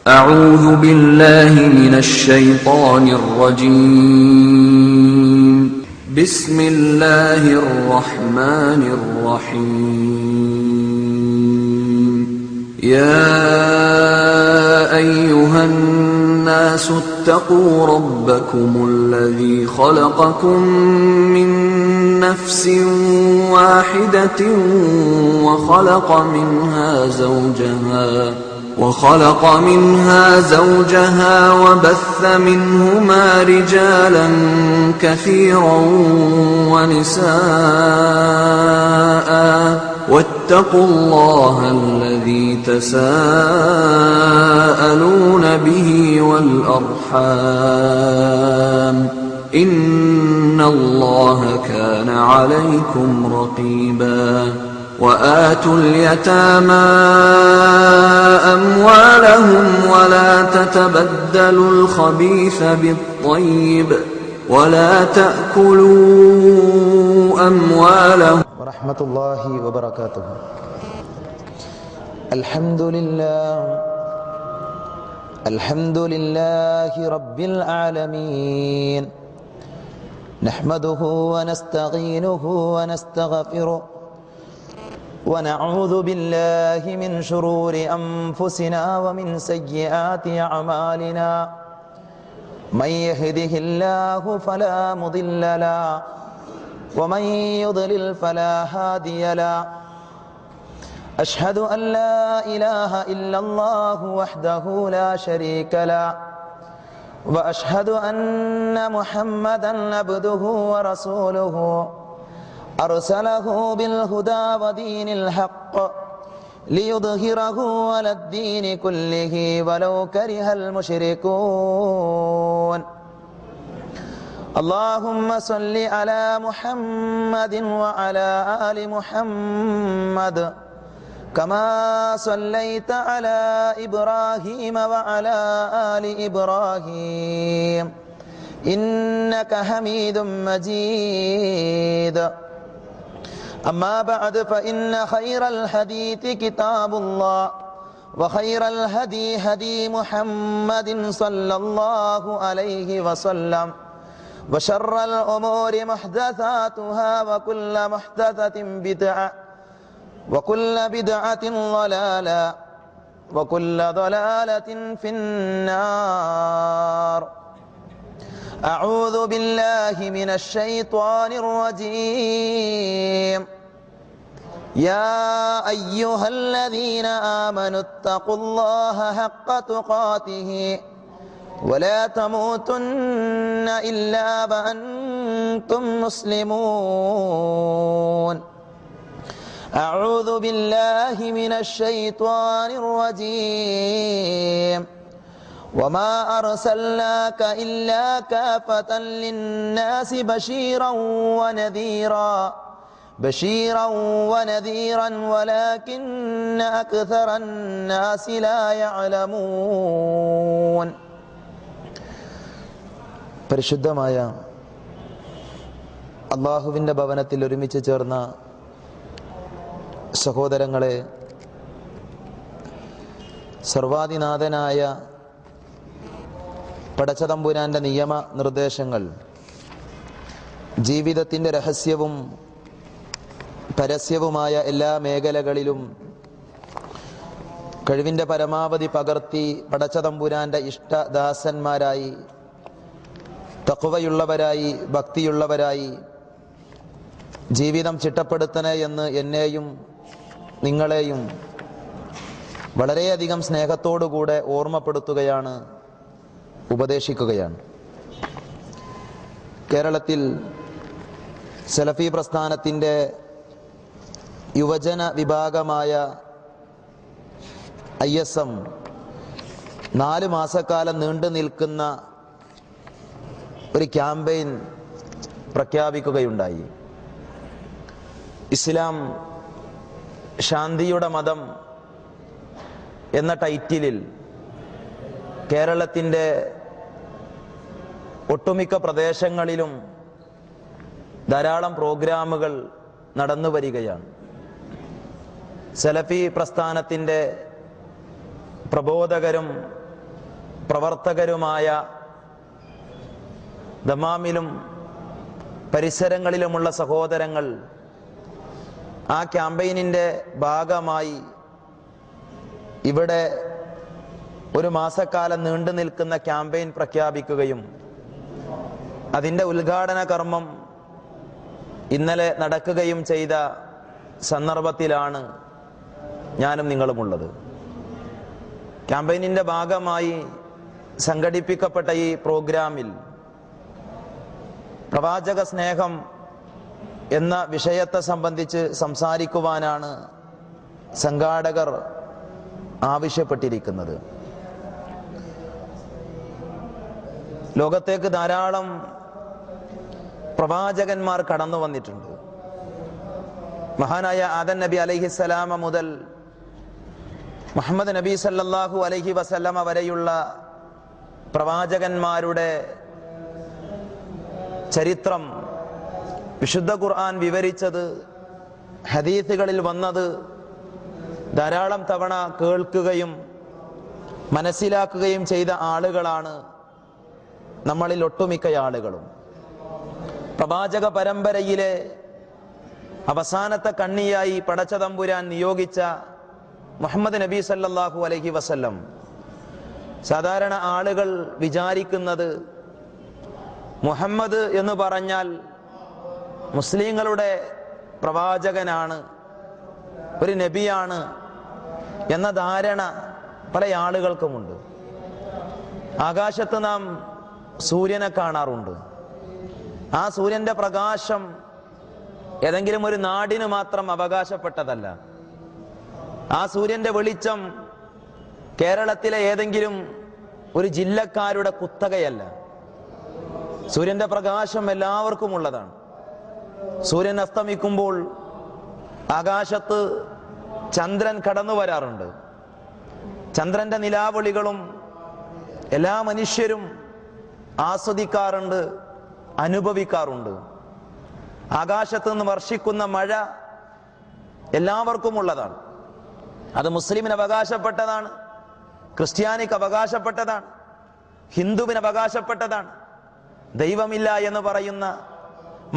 أعوذ بالله من الشيطان الرجيم. بسم الله الرحمن الرحيم. يا أيها الناس اتقوا ربكم الذي خلقكم من نفس واحدة وخلق منها زوجها وبث منهما رجالا كثيرا ونساء واتقوا الله الذي تساءلون به والأرحام إن الله كان عليكم رقيبا. وآتوا اليتامى أموالهم ولا تتبدلوا الخبيث بالطيب ولا تأكلوا أموالهم. ورحمة الله وبركاته. الحمد لله رب العالمين، نحمده ونستعينه ونستغفره ونعوذ بالله من شرور أنفسنا ومن سيئات أعمالنا. من يهده الله فلا مضل له ومن يضلل فلا هادي له. أشهد أن لا إله إلا الله وحده لا شريك له، وأشهد أن محمدا عبده ورسوله أرسله بالهدى ودين الحق ليظهره على الدين كله ولو كره المشركون. اللهم صل على محمد وعلى آل محمد كما صليت على إبراهيم وعلى آل إبراهيم إنك حميد مجيد. أما بعد، فإن خير الحديث كتاب الله، وخير الهدي هدي محمد صلى الله عليه وسلم، وشر الأمور محدثاتها، وكل محدثة بدعة، وكل بدعة ضلالة، وكل ضلالة في النار. أعوذ بالله من الشيطان الرجيم. يا أيها الذين آمنوا اتقوا الله حق تقاته ولا تموتن إلا وأنتم مسلمون. أعوذ بالله من الشيطان الرجيم. وما أرسلناك إلا كافة للناس بشيرا ونذيرا ولكن أكثر الناس لا يعلمون. പരിശുദ്ധമായ അല്ലാഹുവിൻ്റെ ഭവനത്തിൽ ഒരുമിച്ച് ചേർന്ന സഹോദരങ്ങളെ, സർവാധിനാഥനായ പടച്ചതമ്പുരാൻ്റെ നിയമ നിർദ്ദേശങ്ങൾ ജീവിതത്തിൻ്റെ രഹസ്യവും പരസ്യവുമായ എല്ലാ മേഖലകളിലും കഴിവിൻ്റെ പരമാവധി പകർത്തി പടച്ചതമ്പുരാൻ്റെ ഇഷ്ടദാസന്മാരായി, തഖ്വയുള്ളവരായി, ഭക്തിയുള്ളവരായി ജീവിതം ചിട്ടപ്പെടുത്തണേ എന്ന് എന്നെയും നിങ്ങളെയും വളരെയധികം സ്നേഹത്തോടുകൂടെ ഓർമ്മപ്പെടുത്തുകയാണ്, ഉപദേശിക്കുകയാണ്. കേരളത്തിൽ സലഫി പ്രസ്ഥാനത്തിൻ്റെ യുവജന വിഭാഗമായ ISM 4 മാസക്കാലം നീണ്ടു നിൽക്കുന്ന ഒരു ക്യാമ്പയിൻ പ്രഖ്യാപിക്കുകയുണ്ടായി. ഇസ്ലാം ശാന്തിയുടെ മതം എന്ന ടൈറ്റിലിൽ കേരളത്തിൻ്റെ ഒട്ടുമിക്ക പ്രദേശങ്ങളിലും ധാരാളം പ്രോഗ്രാമുകൾ നടന്നു വരികയാണ്. സലഫി പ്രസ്ഥാനത്തിൻ്റെ പ്രബോധകരും പ്രവർത്തകരുമായ ദമാമിലും പരിസരങ്ങളിലുമുള്ള സഹോദരങ്ങൾ ആ ക്യാമ്പയിനിൻ്റെ ഭാഗമായി ഇവിടെ ഒരു മാസക്കാലം നീണ്ടു നിൽക്കുന്ന ക്യാമ്പയിൻ പ്രഖ്യാപിക്കുകയും അതിൻ്റെ ഉദ്ഘാടന കർമ്മം ഇന്നലെ നടക്കുകയും ചെയ്ത സന്ദർഭത്തിലാണ് ഞാനും നിങ്ങളുമുള്ളത്. ക്യാമ്പയിനിൻ്റെ ഭാഗമായി സംഘടിപ്പിക്കപ്പെട്ട ഈ പ്രോഗ്രാമിൽ പ്രവാചക സ്നേഹം എന്ന വിഷയത്തെ സംബന്ധിച്ച് സംസാരിക്കുവാനാണ് സംഘാടകർ ആവശ്യപ്പെട്ടിരിക്കുന്നത്. ലോകത്തേക്ക് ധാരാളം പ്രവാചകന്മാർ കടന്നു വന്നിട്ടുണ്ട്. മഹാനായ ആദം നബി അലൈഹിസ്സലാമ മുതൽ മുഹമ്മദ് നബി സല്ലല്ലാഹു അലൈഹി വസല്ലമ വരെയുള്ള പ്രവാചകന്മാരുടെ ചരിത്രം വിശുദ്ധ ഖുർആൻ വിവരിച്ചത്, ഹദീസുകളിൽ വന്നത് ധാരാളം തവണ കേൾക്കുകയും മനസ്സിലാക്കുകയും ചെയ്ത ആളുകളാണ് നമ്മളിൽ ഒട്ടുമിക്ക ആളുകളും. പ്രവാചക പരമ്പരയിലെ അവസാനത്തെ കണ്ണിയായി പടച്ചതമ്പുരാൻ നിയോഗിച്ച മുഹമ്മദ് നബി സല്ലല്ലാഹു അലൈഹി വസല്ലം, സാധാരണ ആളുകൾ വിചാരിക്കുന്നത് മുഹമ്മദ് എന്ന് പറഞ്ഞാൽ മുസ്ലിങ്ങളുടെ പ്രവാചകനാണ്, ഒരു നബിയാണ് എന്ന ധാരണ പല ആളുകൾക്കുമുണ്ട്. ആകാശത്ത് നാം സൂര്യനെ കാണാറുണ്ട്. ആ സൂര്യന്റെ പ്രകാശം ഏതെങ്കിലും ഒരു നാടിന് മാത്രം അവകാശപ്പെട്ടതല്ല. ആ സൂര്യന്റെ വെളിച്ചം കേരളത്തിലെ ഏതെങ്കിലും ഒരു ജില്ലക്കാരുടെ കുത്തകയല്ല. സൂര്യന്റെ പ്രകാശം എല്ലാവർക്കും ഉള്ളതാണ്. സൂര്യൻ അസ്തമിക്കുമ്പോൾ ആകാശത്ത് ചന്ദ്രൻ കടന്നു വരാറുണ്ട്. ചന്ദ്രന്റെ നിലാവൊളികളും എല്ലാ മനുഷ്യരും ആസ്വദിക്കാറുണ്ട്, അനുഭവിക്കാറുണ്ട്. ആകാശത്ത് നിന്ന് വർഷിക്കുന്ന മഴ എല്ലാവർക്കും ഉള്ളതാണ്. അത് മുസ്ലിമിന് അവകാശപ്പെട്ടതാണ്, ക്രിസ്ത്യാനിക്ക് അവകാശപ്പെട്ടതാണ്, ഹിന്ദുവിന് അവകാശപ്പെട്ടതാണ്. ദൈവമില്ല എന്ന് പറയുന്ന,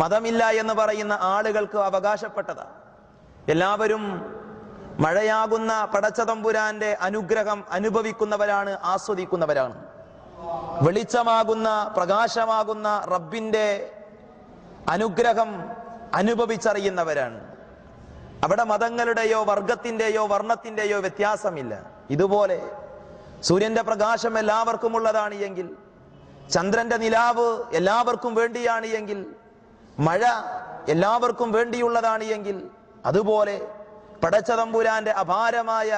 മതമില്ല എന്ന് പറയുന്ന ആളുകൾക്ക് അവകാശപ്പെട്ടതാണ്. എല്ലാവരും മഴയാകുന്ന പടച്ചതമ്പുരാന്റെ അനുഗ്രഹം അനുഭവിക്കുന്നവരാണ്, ആസ്വദിക്കുന്നവരാണ്. വെളിച്ചമാകുന്ന, പ്രകാശമാകുന്ന റബ്ബിന്റെ അനുഗ്രഹം അനുഭവിച്ചറിയുന്നവരാണ്. അവിടെ മതങ്ങളുടെയോ വർഗത്തിന്റെയോ വർണ്ണത്തിന്റെയോ വ്യത്യാസമില്ല. ഇതുപോലെ സൂര്യന്റെ പ്രകാശം എല്ലാവർക്കും ഉള്ളതാണ് എങ്കിൽ, ചന്ദ്രന്റെ നിലാവ് എല്ലാവർക്കും വേണ്ടിയാണ് എങ്കിൽ, മഴ എല്ലാവർക്കും വേണ്ടിയുള്ളതാണ് എങ്കിൽ, അതുപോലെ പടച്ചതമ്പുരാന്റെ അപാരമായ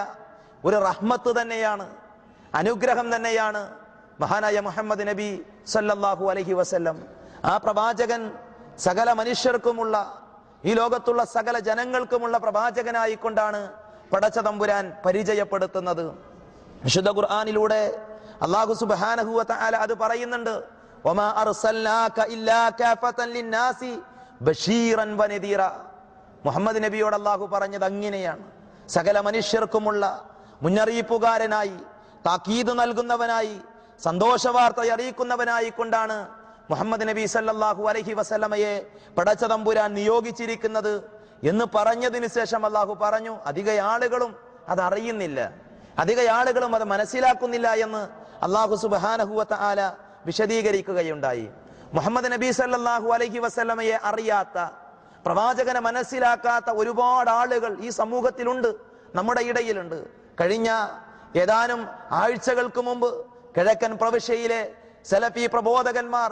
ഒരു റഹ്മത്ത് തന്നെയാണ്, അനുഗ്രഹം തന്നെയാണ് മഹാനായ മുഹമ്മദ് നബി സല്ലല്ലാഹു അലൈഹി വസല്ലം. ആ പ്രവാചകൻ സകല മനുഷ്യർക്കുമുള്ള, ഈ ലോകത്തുള്ള സകല ജനങ്ങൾക്കുമുള്ള പ്രവാചകനായിക്കൊണ്ടാണ് പടച്ചതമ്പുരാൻ പരിചയപ്പെടുത്തുന്നത്. വിശുദ്ധ ഖുർആനിലൂടെ അല്ലാഹു സുബ്ഹാനഹു വ തആല അത് പറയുന്നുണ്ട്. വമാ അർസൽനാക ഇല്ലാ കാഫതൻ ലിന്നാസി ബശീറൻ വനദീറ. മുഹമ്മദ് നബിയോട് അല്ലാഹു പറഞ്ഞത് അങ്ങനെയാണ്. സകല മനുഷ്യർക്കുമുള്ള മുന്നറിയിപ്പുകാരനായി, താക്കീത് നൽകുന്നവനായി, സന്തോഷവാർത്ത അറിയിക്കുന്നവനായി കൊണ്ടാണ് മുഹമ്മദ് നബി സല്ലല്ലാഹു അലൈഹി വസല്ലമയെ പടച്ചതമ്പുരാൻ നിയോഗിച്ചിരിക്കുന്നത് എന്ന് പറഞ്ഞതിന് ശേഷം അല്ലാഹു പറഞ്ഞു, അധിക ആളുകളും അത് അറിയുന്നില്ല, അധിക ആളുകളും അത് മനസ്സിലാക്കുന്നില്ല എന്ന് അല്ലാഹു സുബ്ഹാനഹു വ തആല വിശദീകരിക്കുകയുണ്ടായി. മുഹമ്മദ് നബി സല്ലല്ലാഹു അലൈഹി വസല്ലമയെ അറിയാത്ത, പ്രവാചകനെ മനസ്സിലാക്കാത്ത ഒരുപാട് ആളുകൾ ഈ സമൂഹത്തിലുണ്ട്, നമ്മുടെ ഇടയിലുണ്ട്. കഴിഞ്ഞ ഏതാനും ആഴ്ചകൾക്ക് മുമ്പ് കിഴക്കൻ പ്രവിശ്യയിലെ സലഫി പ്രബോധകന്മാർ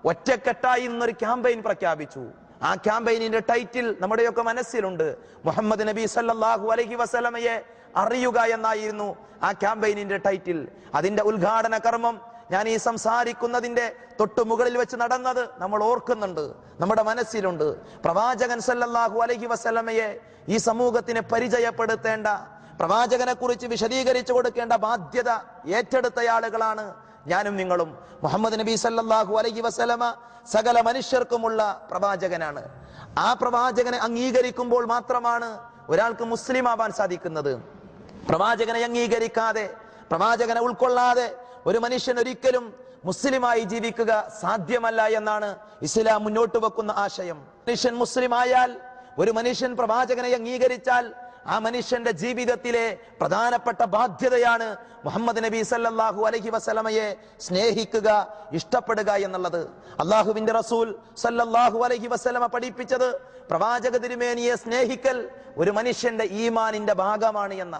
ഒറ്റക്കെട്ടായി ഇന്നൊരു ക്യാമ്പയിൻ പ്രഖ്യാപിച്ചു. ആ ക്യാമ്പയിനിന്റെ ടൈറ്റിൽ നമ്മുടെയൊക്കെ മനസ്സിലുണ്ട്. മുഹമ്മദ് നബി സല്ലല്ലാഹു അലൈഹി വസല്ലമയെ അറിയുക എന്നായിരുന്നു ആ ക്യാമ്പയിനിന്റെ ടൈറ്റിൽ. അതിന്റെ ഉദ്ഘാടന കർമ്മം ഞാൻ ഈ സംസാരിക്കുന്നതിന്റെ തൊട്ടു മുകളിൽ വെച്ച് നടന്നത് നമ്മൾ ഓർക്കുന്നുണ്ട്, നമ്മുടെ മനസ്സിലുണ്ട്. പ്രവാചകൻ സല്ലല്ലാഹു അലൈഹി വസല്ലമയെ ഈ സമൂഹത്തിന് പരിചയപ്പെടുത്തേണ്ട, പ്രവാചകനെ കുറിച്ച് വിശദീകരിച്ചു കൊടുക്കേണ്ട ബാധ്യത ഏറ്റെടുത്ത ആളുകളാണ് ഞാനും നിങ്ങളും. മുഹമ്മദ് നബി സല്ലല്ലാഹു അലൈഹി വസല്ലമ സകല മനുഷ്യർക്കുമുള്ള പ്രവാചകനാണ്. ആ പ്രവാചകനെ അംഗീകരിക്കുമ്പോൾ മാത്രമാണ് ഒരാൾക്ക് മുസ്ലിം ആവാൻ സാധിക്കുന്നത്. പ്രവാചകനെ അംഗീകരിക്കാതെ, പ്രവാചകനെ ഉൾക്കൊള്ളാതെ ഒരു മനുഷ്യൻ ഒരിക്കലും മുസ്ലിമായി ജീവിക്കുക സാധ്യമല്ല എന്നാണ് ഇസ്ലാം മുന്നോട്ട് വെക്കുന്ന ആശയം. മനുഷ്യൻ മുസ്ലിം ആയാൽ, ഒരു മനുഷ്യൻ പ്രവാചകനെ അംഗീകരിച്ചാൽ, ആ മനുഷ്യന്റെ ജീവിതത്തിലെ പ്രധാനപ്പെട്ട ബാധ്യതയാണ് മുഹമ്മദ് നബി സല്ലല്ലാഹു അലൈഹി വസല്ലമയെ സ്നേഹിക്കുക, ഇഷ്ടപ്പെടുക എന്നുള്ളത്. അള്ളാഹുവിന്റെ റസൂൽ സല്ലല്ലാഹു അലൈഹി വസല്ലമ പഠിപ്പിച്ചത് പ്രവാചക തിരുമേനിയെ സ്നേഹിക്കൽ ഒരു മനുഷ്യന്റെ ഈമാനിന്റെ ഭാഗമാണ് എന്ന.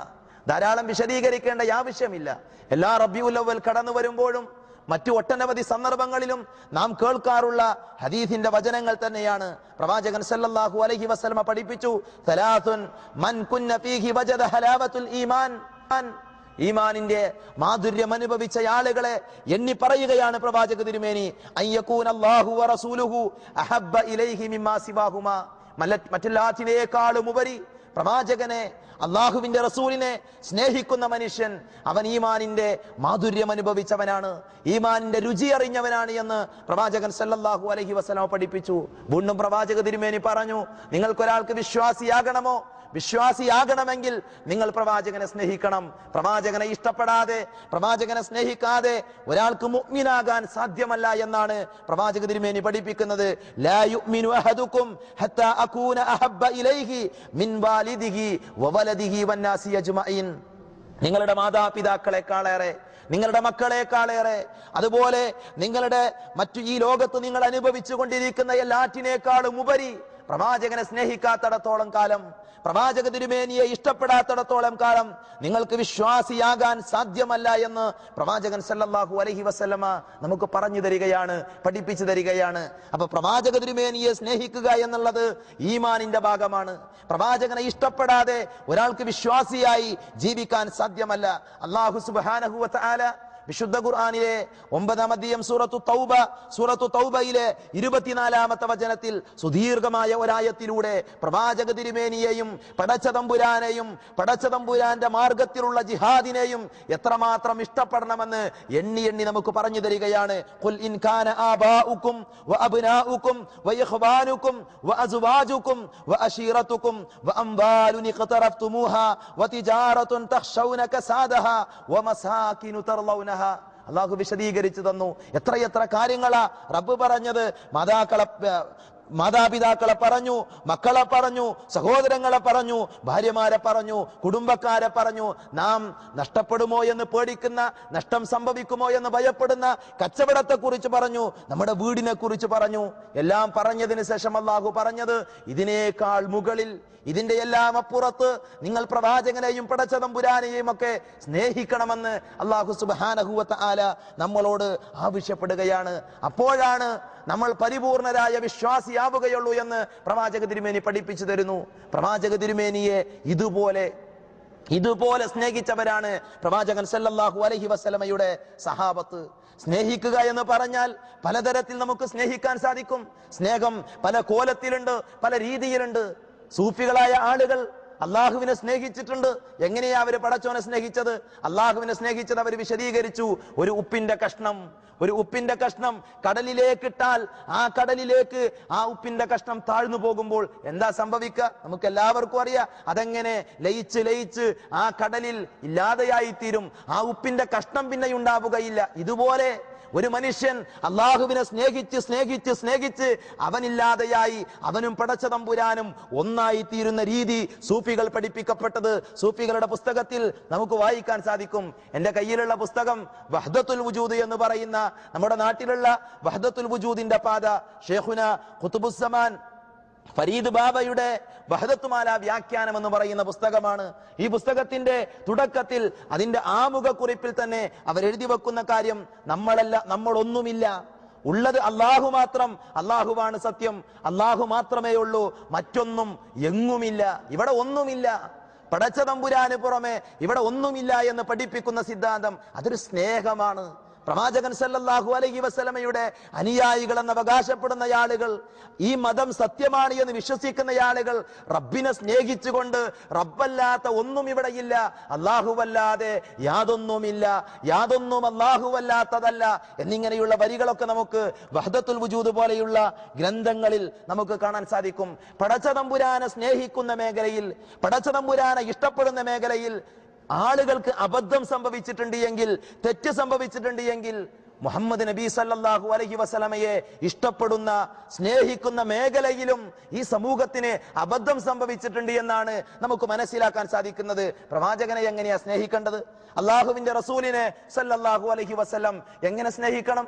ധാരാളം വിശദീകരിക്കേണ്ട ആവശ്യമില്ല. എല്ലാ റബീഉൽ അവ്വൽ കടന്നു വരുമ്പോഴും മറ്റു ഒട്ടനവധി സന്ദർഭങ്ങളിലും നാം കേൾക്കാറുള്ള ഹദീസിന്റെ വചനങ്ങൾ തന്നെയാണ്. പ്രവാചകൻ സല്ലല്ലാഹു അലൈഹി വസല്ലമ പഠിപ്പിച്ചു, സലാസുൻ മൻ കുന്ന ഫീഹി വജദ ഹലാവത്തുൽ ഈമാൻ. ഈമാനിന്റെ മാധുര്യം അനുഭവിച്ച ആളുകളെ എണ്ണി പറയുകയാണ് പ്രവാചക തിരുമേനി, അയ്യകൂന അല്ലാഹു വ റസൂലുഹു അഹബ്ബ ഇലൈഹി മിമ്മാ സിവാഹുമാ. മറ്റെല്ലാത്തിനേക്കാളും ഉപരി പ്രവാചകനെ, അള്ളാഹുവിന്റെ റസൂലിനെ സ്നേഹിക്കുന്ന മനുഷ്യൻ അവൻ ഈമാനിന്റെ മാധുര്യം അനുഭവിച്ചവനാണ്, ഈമാനിന്റെ രുചി അറിഞ്ഞവനാണ് എന്ന് പ്രവാചകൻ സല്ലല്ലാഹു അലൈഹി വസല്ലം പഠിപ്പിച്ചു. വീണ്ടും പ്രവാചക തിരുമേനി പറഞ്ഞു, നിങ്ങൾക്കൊരാൾക്ക് വിശ്വാസിയാകണമോ? വിശ്വാസിയാകണമെങ്കിൽ നിങ്ങൾ പ്രവാചകനെ സ്നേഹിക്കണം. പ്രവാചകനെ ഇഷ്ടപ്പെടാതെ, പ്രവാചകനെ സ്നേഹിക്കാതെ ഒരാൾക്ക് മുഅ്മിനാകാൻ സാധ്യമല്ല എന്നാണ് പ്രവാചക തിരുമേനി പഠിപ്പിക്കുന്നത്. ലാ യുഅ്മിനു അഹദുക്കും ഹത്താ അകൂന അഹബ്ബ ഇലൈഹി മിൻ വാലിദിഹി വവലദിഹി വന്നാസി അജ്മഈൻ. നിങ്ങളുടെ മാതാപിതാക്കളെക്കാളേറെ, നിങ്ങളുടെ മക്കളെക്കാളേറെ, അതുപോലെ നിങ്ങളുടെ മറ്റു ഈ ലോകത്ത് നിങ്ങൾ അനുഭവിച്ചു കൊണ്ടിരിക്കുന്ന എല്ലാറ്റിനേക്കാളും ഉപരി പ്രവാചകനെ സ്നേഹിക്കാത്തിടത്തോളം കാലം, പ്രവാചക തിരുമേനിയെ ഇഷ്ടപ്പെടാത്തിടത്തോളം കാലം നിങ്ങൾക്ക് വിശ്വാസിയാകാൻ സാധ്യമല്ല എന്ന് പ്രവാചകൻ സല്ലല്ലാഹു അലൈഹി വസല്ലമ നമുക്ക് പറഞ്ഞു തരികയാണ്, പഠിപ്പിച്ചു തരികയാണ്. അപ്പൊ പ്രവാചക തിരുമേനിയെ സ്നേഹിക്കുക എന്നുള്ളത് ഈമാനിന്റെ ഭാഗമാണ്. പ്രവാചകനെ ഇഷ്ടപ്പെടാതെ ഒരാൾക്ക് വിശ്വാസിയായി ജീവിക്കാൻ സാധ്യമല്ല. അല്ലാഹു സുബ്ഹാനഹു വ തആല വിശുദ്ധ ഖുർആനിലെ 9-ാം അധ്യായം സൂറത്തു തൗബയിലെ 24-ാമത്തെ വചനത്തിൽ സുദീർഘമായ ഒരായത്തിലൂടെ പ്രവാചക തിരുമേനിയെയും പടച്ചതമ്പുരാനെയും പടച്ചതമ്പുരാന്റെ മാർഗത്തിലുള്ള ജിഹാദിനെയും എത്രമാത്രം ഇഷ്ടപ്പെടണമെന്ന് എണ്ണി എണ്ണി നമുക്ക് പറഞ്ഞു തരികയാണ്. ഖുൽ ഇൻ കാന ആബാഉകും വഅബ്നാഉകും വഇഖ്വാനുകും വഅസ്വാജുകും വഅശീറതുകും വഅംവാലുൻ ഇഖ്തറഫ്തുമൂഹാ വതിജാറത്തുൻ തഖ്ശൗന കസാദഹാ വമസാകിനു തർലൗന. അള്ളാഹു വിശദീകരിച്ചു തന്നു. എത്രയെത്ര കാര്യങ്ങളാ റബ്ബ് പറഞ്ഞത്. മാതാപിതാക്കളെ പറഞ്ഞു, മക്കളെ പറഞ്ഞു, സഹോദരങ്ങളെ പറഞ്ഞു, ഭാര്യമാരെ പറഞ്ഞു, കുടുംബക്കാരെ പറഞ്ഞു. നാം നഷ്ടപ്പെടുമോ എന്ന് പേടിക്കുന്ന, നഷ്ടം സംഭവിക്കുമോ എന്ന് ഭയപ്പെടുന്ന കച്ചവടത്തെ കുറിച്ച് പറഞ്ഞു, നമ്മുടെ വീടിനെ കുറിച്ച് പറഞ്ഞു. എല്ലാം പറഞ്ഞതിന് ശേഷം അള്ളാഹു പറഞ്ഞത്, ഇതിനേക്കാൾ മുകളിൽ, ഇതിന്റെ എല്ലാം അപ്പുറത്ത് നിങ്ങൾ പ്രവാചകനെയും പടച്ചതമ്പുരാനെയും ഒക്കെ സ്നേഹിക്കണമെന്ന് അള്ളാഹു സുബ്ഹാനഹു വ തആല നമ്മളോട് ആവശ്യപ്പെടുകയാണ്. അപ്പോഴാണ് നമ്മൾ പരിപൂർണരായ വിശ്വാസിയാവുകയുള്ളൂ എന്ന് പ്രവാചക തിരുമേനി പഠിപ്പിച്ചു തരുന്നു. പ്രവാചക തിരുമേനിയെ ഇതുപോലെ സ്നേഹിച്ചവരാണ് പ്രവാചകൻ സല്ലല്ലാഹു അലൈഹി വസല്ലമയുടെ സഹാബത്ത്. സ്നേഹിക്കുക എന്ന് പറഞ്ഞാൽ പലതരത്തിൽ നമുക്ക് സ്നേഹിക്കാൻ സാധിക്കും. സ്നേഹം പല കോലത്തിലുണ്ട്, പല രീതിയിലുണ്ട്. സൂഫികളായ ആളുകൾ അള്ളാഹുവിനെ സ്നേഹിച്ചിട്ടുണ്ട്. എങ്ങനെയാ അവര് പടച്ചോനെ സ്നേഹിച്ചത്? അള്ളാഹുവിനെ സ്നേഹിച്ചത് അവർ വിശദീകരിച്ചു. ഒരു ഉപ്പിന്റെ കഷ്ണം കടലിലേക്കിട്ടാൽ ആ കടലിലേക്ക് ആ ഉപ്പിന്റെ കഷ്ണം താഴ്ന്നു പോകുമ്പോൾ എന്താ സംഭവിക്കുക? നമുക്ക് എല്ലാവർക്കും അറിയാം. അതെങ്ങനെ ലയിച്ച് ആ കടലിൽ ഇല്ലാതെയായി തീരും. ആ ഉപ്പിന്റെ കഷ്ണം പിന്നെ ഉണ്ടാവുകയില്ല. ഇതുപോലെ ഒരു മനുഷ്യൻ അള്ളാഹുവിനെ സ്നേഹിച്ച് അവനില്ലാതെയായി അവനും പടച്ചതമ്പുരാനും ഒന്നായി തീരുന്ന രീതി സൂഫികൾ പഠിപ്പിക്കപ്പെട്ടത് സൂഫികളുടെ പുസ്തകത്തിൽ നമുക്ക് വായിക്കാൻ സാധിക്കും. എന്റെ കയ്യിലുള്ള പുസ്തകം വഹ്ദത്തുൽ വുജൂദ് എന്ന് പറയുന്ന നമ്മുടെ നാട്ടിലുള്ള വഹ്ദത്തുൽ വുജൂദിന്റെ പാത ഷേഖുന ഖുതുബുസ്സമാൻ ഫരീദ് ബാബയുടെ വഹദത്തുമാല വ്യാഖ്യാനം എന്ന് പറയുന്ന പുസ്തകമാണ്. ഈ പുസ്തകത്തിന്റെ തുടക്കത്തിൽ അതിന്റെ ആമുഖക്കുറിപ്പിൽ തന്നെ അവരെഴുതി വെക്കുന്ന കാര്യം, നമ്മളൊന്നുമില്ല, ഉള്ളത് അള്ളാഹു മാത്രം, അള്ളാഹുവാണ് സത്യം, അള്ളാഹു മാത്രമേ ഉള്ളൂ, മറ്റൊന്നും എങ്ങുമില്ല, ഇവിടെ ഒന്നുമില്ല, പടച്ചതമ്പുരാന് പുറമെ ഇവിടെ ഒന്നുമില്ല എന്ന് പഠിപ്പിക്കുന്ന സിദ്ധാന്തം അതൊരു സ്നേഹമാണ്. പ്രവാചകൻ സല്ലല്ലാഹു അലൈഹി വസല്ലമയുടെ അനുയായികൾ എന്ന് അവകാശപ്പെടുന്ന ആളുകൾ, ഈ മതം സത്യമാണ് എന്ന് വിശ്വസിക്കുന്ന ആളുകൾ റബ്ബിനെ സ്നേഹിച്ചുകൊണ്ട് റബ്ബല്ലാത്ത ഒന്നും ഇവിടെയില്ല, അല്ലാഹുവല്ലാതെ യാതൊന്നുമില്ല, യാതൊന്നും അല്ലാഹുവല്ലാത്തതല്ല എന്നിങ്ങനെയുള്ള വരികളൊക്കെ നമുക്ക് വഹ്ദത്തുൽ വുജൂദ് പോലെയുള്ള ഗ്രന്ഥങ്ങളിൽ നമുക്ക് കാണാൻ സാധിക്കും. പടച്ചതമ്പുരാനെ സ്നേഹിക്കുന്ന മേഖലയിൽ, പടച്ചതമ്പുരാനെ ഇഷ്ടപ്പെടുന്ന മേഖലയിൽ ആളുകൾക്ക് അബദ്ധം സംഭവിച്ചിട്ടുണ്ട് എങ്കിൽ, തെറ്റ് സംഭവിച്ചിട്ടുണ്ട് എങ്കിൽ, മുഹമ്മദ് നബി സല്ലല്ലാഹു അലൈഹി വസല്ലമയെ ഇഷ്ടപ്പെടുന്ന സ്നേഹിക്കുന്ന മേഖലയിലും ഈ സമൂഹത്തിന് അബദ്ധം സംഭവിച്ചിട്ടുണ്ട് എന്നാണ് നമുക്ക് മനസ്സിലാക്കാൻ സാധിക്കുന്നത്. പ്രവാചകനെ എങ്ങനെയാ സ്നേഹിക്കേണ്ടത്? അള്ളാഹുവിന്റെ റസൂലിനെ സല്ലല്ലാഹു അലൈഹി വസല്ലം എങ്ങനെ സ്നേഹിക്കണം?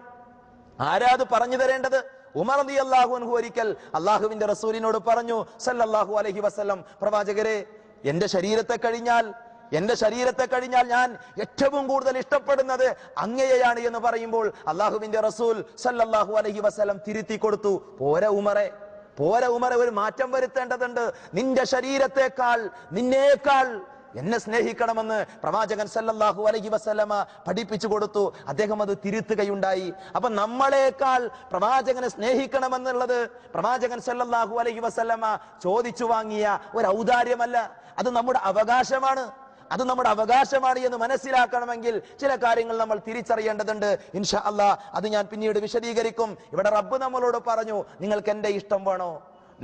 ആരാത് പറഞ്ഞു തരേണ്ടത്? ഉമർ റളിയല്ലാഹു അൻഹു ഒരിക്കൽ അള്ളാഹുവിന്റെ റസൂലിനോട് പറഞ്ഞു സല്ലല്ലാഹു അലൈഹി വസല്ലം, പ്രവാചകരെ, എന്റെ ശരീരത്തെ കഴിഞ്ഞാൽ ഞാൻ ഏറ്റവും കൂടുതൽ ഇഷ്ടപ്പെടുന്നത് അങ്ങയെയാണ് എന്ന് പറയുമ്പോൾ അള്ളാഹുവിന്റെ റസൂൽ സല്ലല്ലാഹു അലൈഹി വസല്ലം തിരുത്തി കൊടുത്തു. പോരെ ഉമറെ, ഒരു മാറ്റം വരുത്തേണ്ടതുണ്ട്. നിന്റെ ശരീരത്തെക്കാൾ, നിന്നേക്കാൾ എന്നെ സ്നേഹിക്കണമെന്ന് പ്രവാചകൻ സല്ലല്ലാഹു അലൈഹി വസല്ലമ പഠിപ്പിച്ചു കൊടുത്തു. അദ്ദേഹം അത് തിരുത്തുകയുണ്ടായി. അപ്പൊ നമ്മളെക്കാൾ പ്രവാചകനെ സ്നേഹിക്കണമെന്നുള്ളത് പ്രവാചകൻ സല്ലല്ലാഹു അലൈഹി വസല്ലമ ചോദിച്ചു വാങ്ങിയ ഒരു ഔദാര്യമല്ല, അത് നമ്മുടെ അവകാശമാണ്. എന്ന് മനസ്സിലാക്കണമെങ്കിൽ ചില കാര്യങ്ങൾ നമ്മൾ തിരിച്ചറിയേണ്ടതുണ്ട്. ഇൻഷാ അല്ലാഹ് അത് ഞാൻ പിന്നീട് വിശദീകരിക്കും. ഇവിടെ റബ്ബ് നമ്മളോട് പറഞ്ഞു, നിങ്ങൾക്ക് എന്റെ ഇഷ്ടം വേണോ?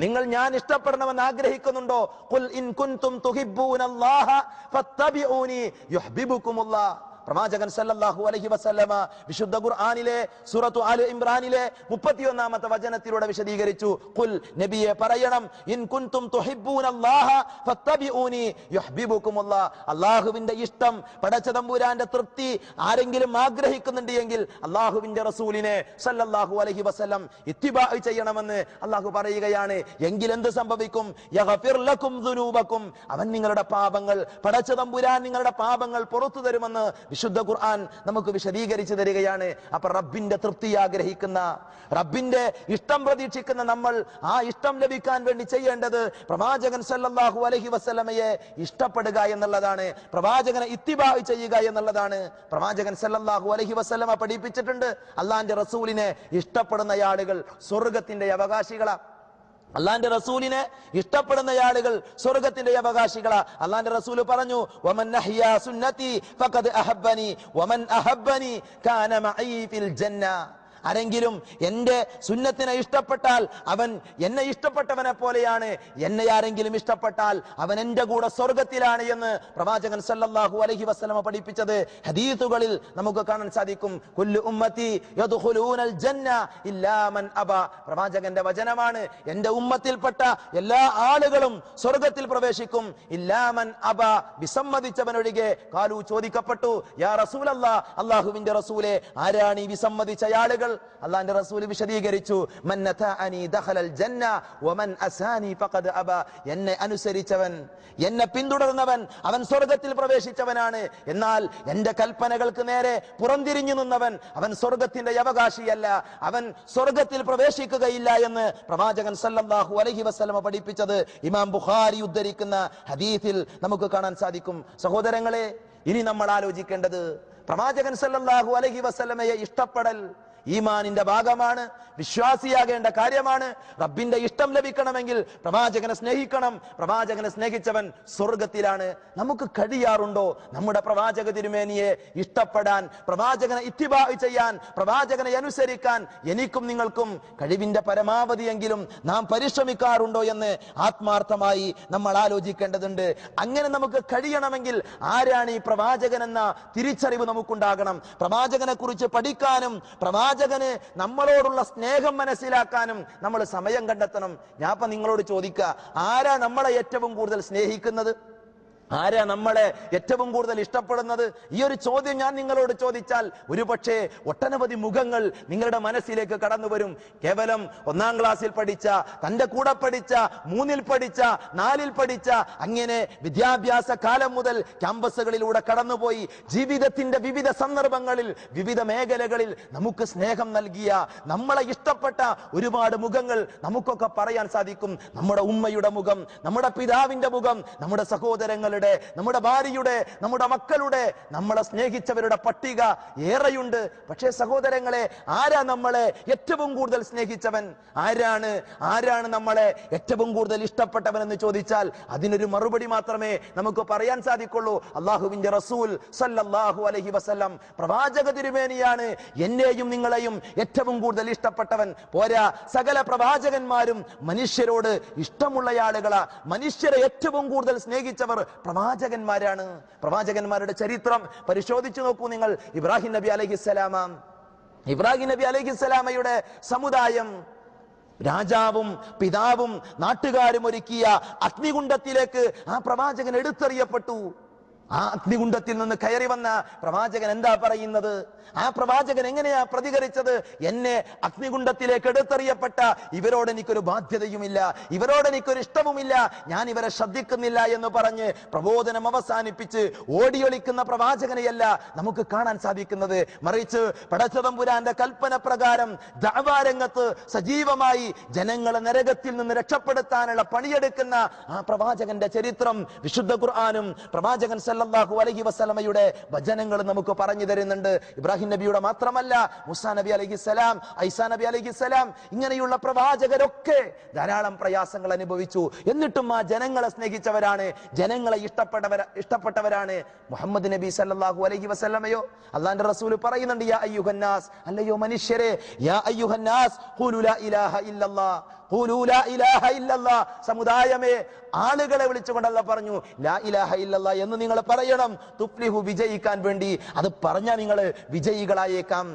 നിങ്ങൾ ഞാൻ ഇഷ്ടപ്പെടണമെന്ന് ആഗ്രഹിക്കുന്നുണ്ടോ? ഖുൽ ഇൻ കുൻതും തുഹിബ്ബൂനല്ലാഹ ഫത്തബിഊനി യുഹ്ബിബുകുമുല്ലാഹ്. പ്രവാചകൻ സല്ലല്ലാഹു അലൈഹി വസല്ലമ വിശുദ്ധ ഖുർആനിലെ സൂറത്തു ആല ഇംറാനിലെ 31ാമത്തെ വചനത്തിലൂടെ വിശദീകരിച്ചു. ഖുൽ, നബിയെ പറയണം, ഇൻ കുൻതും തുഹിബ്ബൂനല്ലാഹ ഫത്തബിഊനി യുഹ്ബിബുകുമുല്ലാഹ്. അല്ലാഹുവിന്റെ ഇഷ്ടം, പടച്ച തമ്പുരാന്റെ തൃപ്തി ആരെങ്കിലും ആഗ്രഹിക്കുന്നുണ്ട് എങ്കിൽ അല്ലാഹുവിന്റെ റസൂലിനെ സല്ലല്ലാഹു അലൈഹി വസല്ലം ഇത്തിബാ ചെയ്യണമെന്ന് അല്ലാഹു പറയുകയാണ്. എങ്കിൽ എന്ത് സംഭവിക്കും? യഗ്ഫിർ ലക്കും ദുനൂബക്കും. അവൻ നിങ്ങളുടെ പാപങ്ങൾ, പടച്ച തമ്പുരാൻ നിങ്ങളുടെ പാപങ്ങൾ പുറത്തു തരുമെന്ന് വിശുദ്ധ ഖുർആൻ നമുക്ക് വിശദീകരിച്ചു തരികയാണ്. അപ്പൊ റബ്ബിന്റെ തൃപ്തി ആഗ്രഹിക്കുന്ന, റബ്ബിന്റെ ഇഷ്ടം പ്രതീക്ഷിക്കുന്ന നമ്മൾ ആ ഇഷ്ടം ലഭിക്കാൻ വേണ്ടി ചെയ്യേണ്ടത് പ്രവാചകൻ സല്ലല്ലാഹു അലൈഹി വസല്ലമയെ ഇഷ്ടപ്പെടുക എന്നുള്ളതാണ്, പ്രവാചകനെ ഇത്തിബാ ചെയ്യുക എന്നുള്ളതാണ്. പ്രവാചകൻ സല്ലല്ലാഹു അലൈഹി വസല്ലമ പഠിപ്പിച്ചിട്ടുണ്ട്, അള്ളാന്റെ റസൂലിനെ ഇഷ്ടപ്പെടുന്ന ആളുകൾ സ്വർഗത്തിന്റെ അവകാശികളാണ്. അള്ളാന്റെ റസൂലിനെ ഇഷ്ടപ്പെടുന്ന ആളുകൾ സ്വർഗത്തിന്റെ അവകാശികളാ. അള്ളാന്റെ റസൂല് പറഞ്ഞു, വമൻ അഹ്യാ സുന്നതി ഫഖദ് അഹബ്ബനി വമൻ അഹബ്ബനി കാന മഈ ഫിൽ ജന്ന. ആരെങ്കിലും എന്റെ സുന്നത്തിനെ ഇഷ്ടപ്പെട്ടാൽ അവൻ എന്നെ ഇഷ്ടപ്പെട്ടവനെ പോലെയാണ്, എന്നെ ആരെങ്കിലും ഇഷ്ടപ്പെട്ടാൽ അവൻ എന്റെ കൂടെ സ്വർഗത്തിലാണ് എന്ന് പ്രവാചകൻ സല്ലല്ലാഹു അലൈഹി വസല്ലമ പഠിപ്പിച്ചത് ഹദീസുകളിൽ നമുക്ക് കാണാൻ സാധിക്കും. കുല്ലു ഉമ്മത്തി യദ്ഖുലൂനൽ ജന്ന ഇല്ലാ മൻ അബ. പ്രവാചകന്റെ വചനമാണ്, എന്റെ ഉമ്മത്തിൽപ്പെട്ട എല്ലാ ആളുകളും സ്വർഗത്തിൽ പ്രവേശിക്കും, ഇല്ലാ മൻ അബ, വിസമ്മതിച്ചവനൊഴികെ. ഖാലു, ചോദിക്കപ്പെട്ടു, യാ റസൂലല്ലാഹ്, അല്ലാഹുവിന്റെ റസൂലേ, ആരാണ് ഈ വിസമ്മതിച്ച ആളുകൾ? അല്ലാഹുവിന്റെ റസൂൽ വിശദീകരിച്ചു, മൻ നതഅനി ദഖലൽ ജന്ന വമൻ അസാനി ഫഖദ് അബ. എന്നെ അനുസരിച്ചവൻ, എന്നെ പിന്തുടർന്നവൻ അവൻ സ്വർഗത്തിൽ പ്രവേശിച്ചവനാണ്. എന്നാൽ എന്റെ കൽപ്പനകൾക്ക് നേരെ പുറംതിരിഞ്ഞു നിന്നവൻ അവൻ സ്വർഗത്തിന്റെ അവകാശിയല്ല, അവൻ സ്വർഗത്തിൽ പ്രവേശിക്കുകയില്ല എന്ന് പ്രവാചകൻ സല്ലല്ലാഹു അലൈഹി വസല്ലമ പഠിപ്പിച്ചത് ഇമാം ബുഖാരി ഉദ്ധരിക്കുന്ന ഹദീസിൽ നമുക്ക് കാണാൻ സാധിക്കും. സഹോദരങ്ങളെ, ഇനി നമ്മൾ ആലോചിക്കേണ്ടത്, പ്രവാചകൻ സല്ലല്ലാഹു അലൈഹി വസല്ലമയെ ഇഷ്ടപ്പെടൽ ഈമാനിന്റെ ഭാഗമാണ്, വിശ്വാസിയാകേണ്ട കാര്യമാണ്. റബ്ബിന്റെ ഇഷ്ടം ലഭിക്കണമെങ്കിൽ പ്രവാചകനെ സ്നേഹിക്കണം. പ്രവാചകനെ സ്നേഹിച്ചവൻ സ്വർഗത്തിലാണ്. നമുക്ക് കഴിയാറുണ്ടോ നമ്മുടെ പ്രവാചക തിരുമേനിയെ ഇഷ്ടപ്പെടാൻ, പ്രവാചകനെ ഇത്തിബാ ചെയ്യാൻ, പ്രവാചകനെ അനുസരിക്കാൻ? എനിക്കും നിങ്ങൾക്കും കഴിവിന്റെ പരമാവധിയെങ്കിലും നാം പരിശ്രമിക്കാറുണ്ടോ എന്ന് ആത്മാർത്ഥമായി നമ്മൾ ആലോചിക്കേണ്ടതുണ്ട്. അങ്ങനെ നമുക്ക് കഴിയണമെങ്കിൽ ആരാണ് ഈ പ്രവാചകൻ എന്ന തിരിച്ചറിവ് നമുക്കുണ്ടാകണം. പ്രവാചകനെ കുറിച്ച് പഠിക്കാനും പ്രവാചകന് നമ്മളോടുള്ള സ്നേഹം മനസ്സിലാക്കാനും നമ്മൾ സമയം കണ്ടെത്തണം. ഞാൻ ഇപ്പൊ നിങ്ങളോട് ചോദിക്കുക, ആരാ നമ്മളെ ഏറ്റവും കൂടുതൽ സ്നേഹിക്കുന്നത്? ആരാ നമ്മളെ ഏറ്റവും കൂടുതൽ ഇഷ്ടപ്പെടുന്നത്? ഈ ഒരു ചോദ്യം ഞാൻ നിങ്ങളോട് ചോദിച്ചാൽ ഒരുപക്ഷെ ഒട്ടനവധി മുഖങ്ങൾ നിങ്ങളുടെ മനസ്സിലേക്ക് കടന്നു വരും. കേവലം 1ാം ക്ലാസ്സിൽ പഠിച്ച, തന്റെ കൂടെ പഠിച്ച, 3ൽ പഠിച്ച, 4ൽ പഠിച്ച, അങ്ങനെ വിദ്യാഭ്യാസ കാലം മുതൽ ക്യാമ്പസുകളിലൂടെ കടന്നുപോയി ജീവിതത്തിന്റെ വിവിധ സന്ദർഭങ്ങളിൽ, വിവിധ മേഖലകളിൽ നമുക്ക് സ്നേഹം നൽകിയ, നമ്മളെ ഇഷ്ടപ്പെട്ട ഒരുപാട് മുഖങ്ങൾ നമുക്കൊക്കെ പറയാൻ സാധിക്കും. നമ്മുടെ ഉമ്മയുടെ മുഖം, നമ്മുടെ പിതാവിന്റെ മുഖം, നമ്മുടെ സഹോദരങ്ങളുടെ, നമ്മുടെ ഭാര്യയുടെ, നമ്മുടെ മക്കളുടെ, നമ്മളെ സ്നേഹിച്ചവരുടെ പട്ടിക ഏറെയുണ്ട്. പക്ഷേ സഹോദരങ്ങളെ, ആരാ നമ്മളെ ഏറ്റവും കൂടുതൽ സ്നേഹിച്ചവൻ? ആരാണ് നമ്മളെ ഏറ്റവും കൂടുതൽ ഇഷ്ടപ്പെട്ടവൻ എന്ന് ചോദിച്ചാൽ അതിനൊരു മറുപടി മാത്രമേ നമുക്ക് പറയാൻ സാധിക്കുള്ളൂ. അല്ലാഹുവിന്റെ റസൂൽ സല്ലല്ലാഹു അലൈഹി വസല്ലം, പ്രവാചക തിരുമേനിയാണ് എന്നെയും നിങ്ങളെയും ഏറ്റവും കൂടുതൽ ഇഷ്ടപ്പെട്ടവൻ. പോരാ, സകല പ്രവാചകന്മാരും മനുഷ്യരോട് ഇഷ്ടമുള്ള ആളുകളാ. മനുഷ്യരെ ഏറ്റവും കൂടുതൽ സ്നേഹിച്ചവർ പ്രവാചകന്മാരാണ്. പ്രവാചകന്മാരുടെ ചരിത്രം പരിശോധിച്ചു നോക്കൂ നിങ്ങൾ. ഇബ്രാഹിം നബി അലൈഹിസ്സലാമയുടെ സമുദായം രാജാവും പിതാവും നാട്ടുകാരും ഒരുക്കിയ അഗ്നികുണ്ഡത്തിലേക്ക് ആ പ്രവാചകൻ എടുത്തെറിയപ്പെട്ടു. ആ അഗ്നികുണ്ഡത്തിൽ നിന്ന് കയറി വന്ന പ്രവാചകൻ എന്താ പറയുന്നത്? ആ പ്രവാചകൻ എങ്ങനെയാ പ്രതികരിച്ചത്? എന്നെ അഗ്നികുണ്ഡത്തിലേക്ക് എടുത്തെറിയപ്പെട്ട ഇവരോട് എനിക്കൊരു ബാധ്യതയുമില്ല, ഇവരോട് എനിക്കൊരു ഇഷ്ടവുമില്ല, ഞാൻ ഇവരെ ശ്രദ്ധിക്കുന്നില്ല എന്ന് പറഞ്ഞ് പ്രബോധനം അവസാനിപ്പിച്ച് ഓടിയൊളിക്കുന്ന പ്രവാചകനെയല്ല നമുക്ക് കാണാൻ സാധിക്കുന്നത്. മറിച്ച് പടച്ചതമ്പുരാന്റെ കൽപ്പന പ്രകാരം ദഅവാരംഗത്ത് സജീവമായി ജനങ്ങളെ നരകത്തിൽ നിന്ന് രക്ഷപ്പെടുത്താനുള്ള പണിയെടുക്കുന്ന ആ പ്രവാചകന്റെ ചരിത്രം വിശുദ്ധ ഖുർആനും പ്രവാചകൻ സല്ലല്ലാഹു അലൈഹി വസല്ലമയുടെ വചനങ്ങൾ നമുക്ക് പറഞ്ഞു തരുന്നുണ്ട്. ഇബ്രാഹിം നബിയുടെ മാത്രമല്ല, മൂസാ നബി അലൈഹിസ്സലാം, ഐസാ നബി അലൈഹിസ്സലാം, ഇങ്ങനെയുള്ള പ്രവാചകരൊക്കെ ധാരാളം പ്രയാസങ്ങൾ അനുഭവിച്ചു. എന്നിട്ടും ആ ജനങ്ങളെ സ്നേഹിച്ചവരാണ്, ജനങ്ങളെ ഇഷ്ടപ്പെട്ടവരാണ്. മുഹമ്മദ് നബി സല്ലല്ലാഹു അലൈഹി വസല്ലമയോ അല്ലാഹുവിന്റെ റസൂൽ പറയുന്നുണ്ട്, യാ അയ്യുഹന്നാസ്, അല്ലയോ മനുഷ്യരെ, യാ അയ്യുഹന്നാസ് ഖൂലു ലാ ഇലാഹ ഇല്ലല്ലാഹ്, ഖൂലു ലാ ഇലാഹ ഇല്ലല്ലാഹ്, സമുദായമേ, ആളുകളെ വിളിച്ചുകൊണ്ട് അല്ലാഹു പറഞ്ഞു ലാ ഇലാഹ ഇല്ലല്ലാഹ് എന്ന് നിങ്ങൾ പറയണം. തുഫ്ലിഹു, വിജയിക്കാൻ വേണ്ടി. അത് പറഞ്ഞാൽ നിങ്ങൾ വിജയികളായേക്കാം.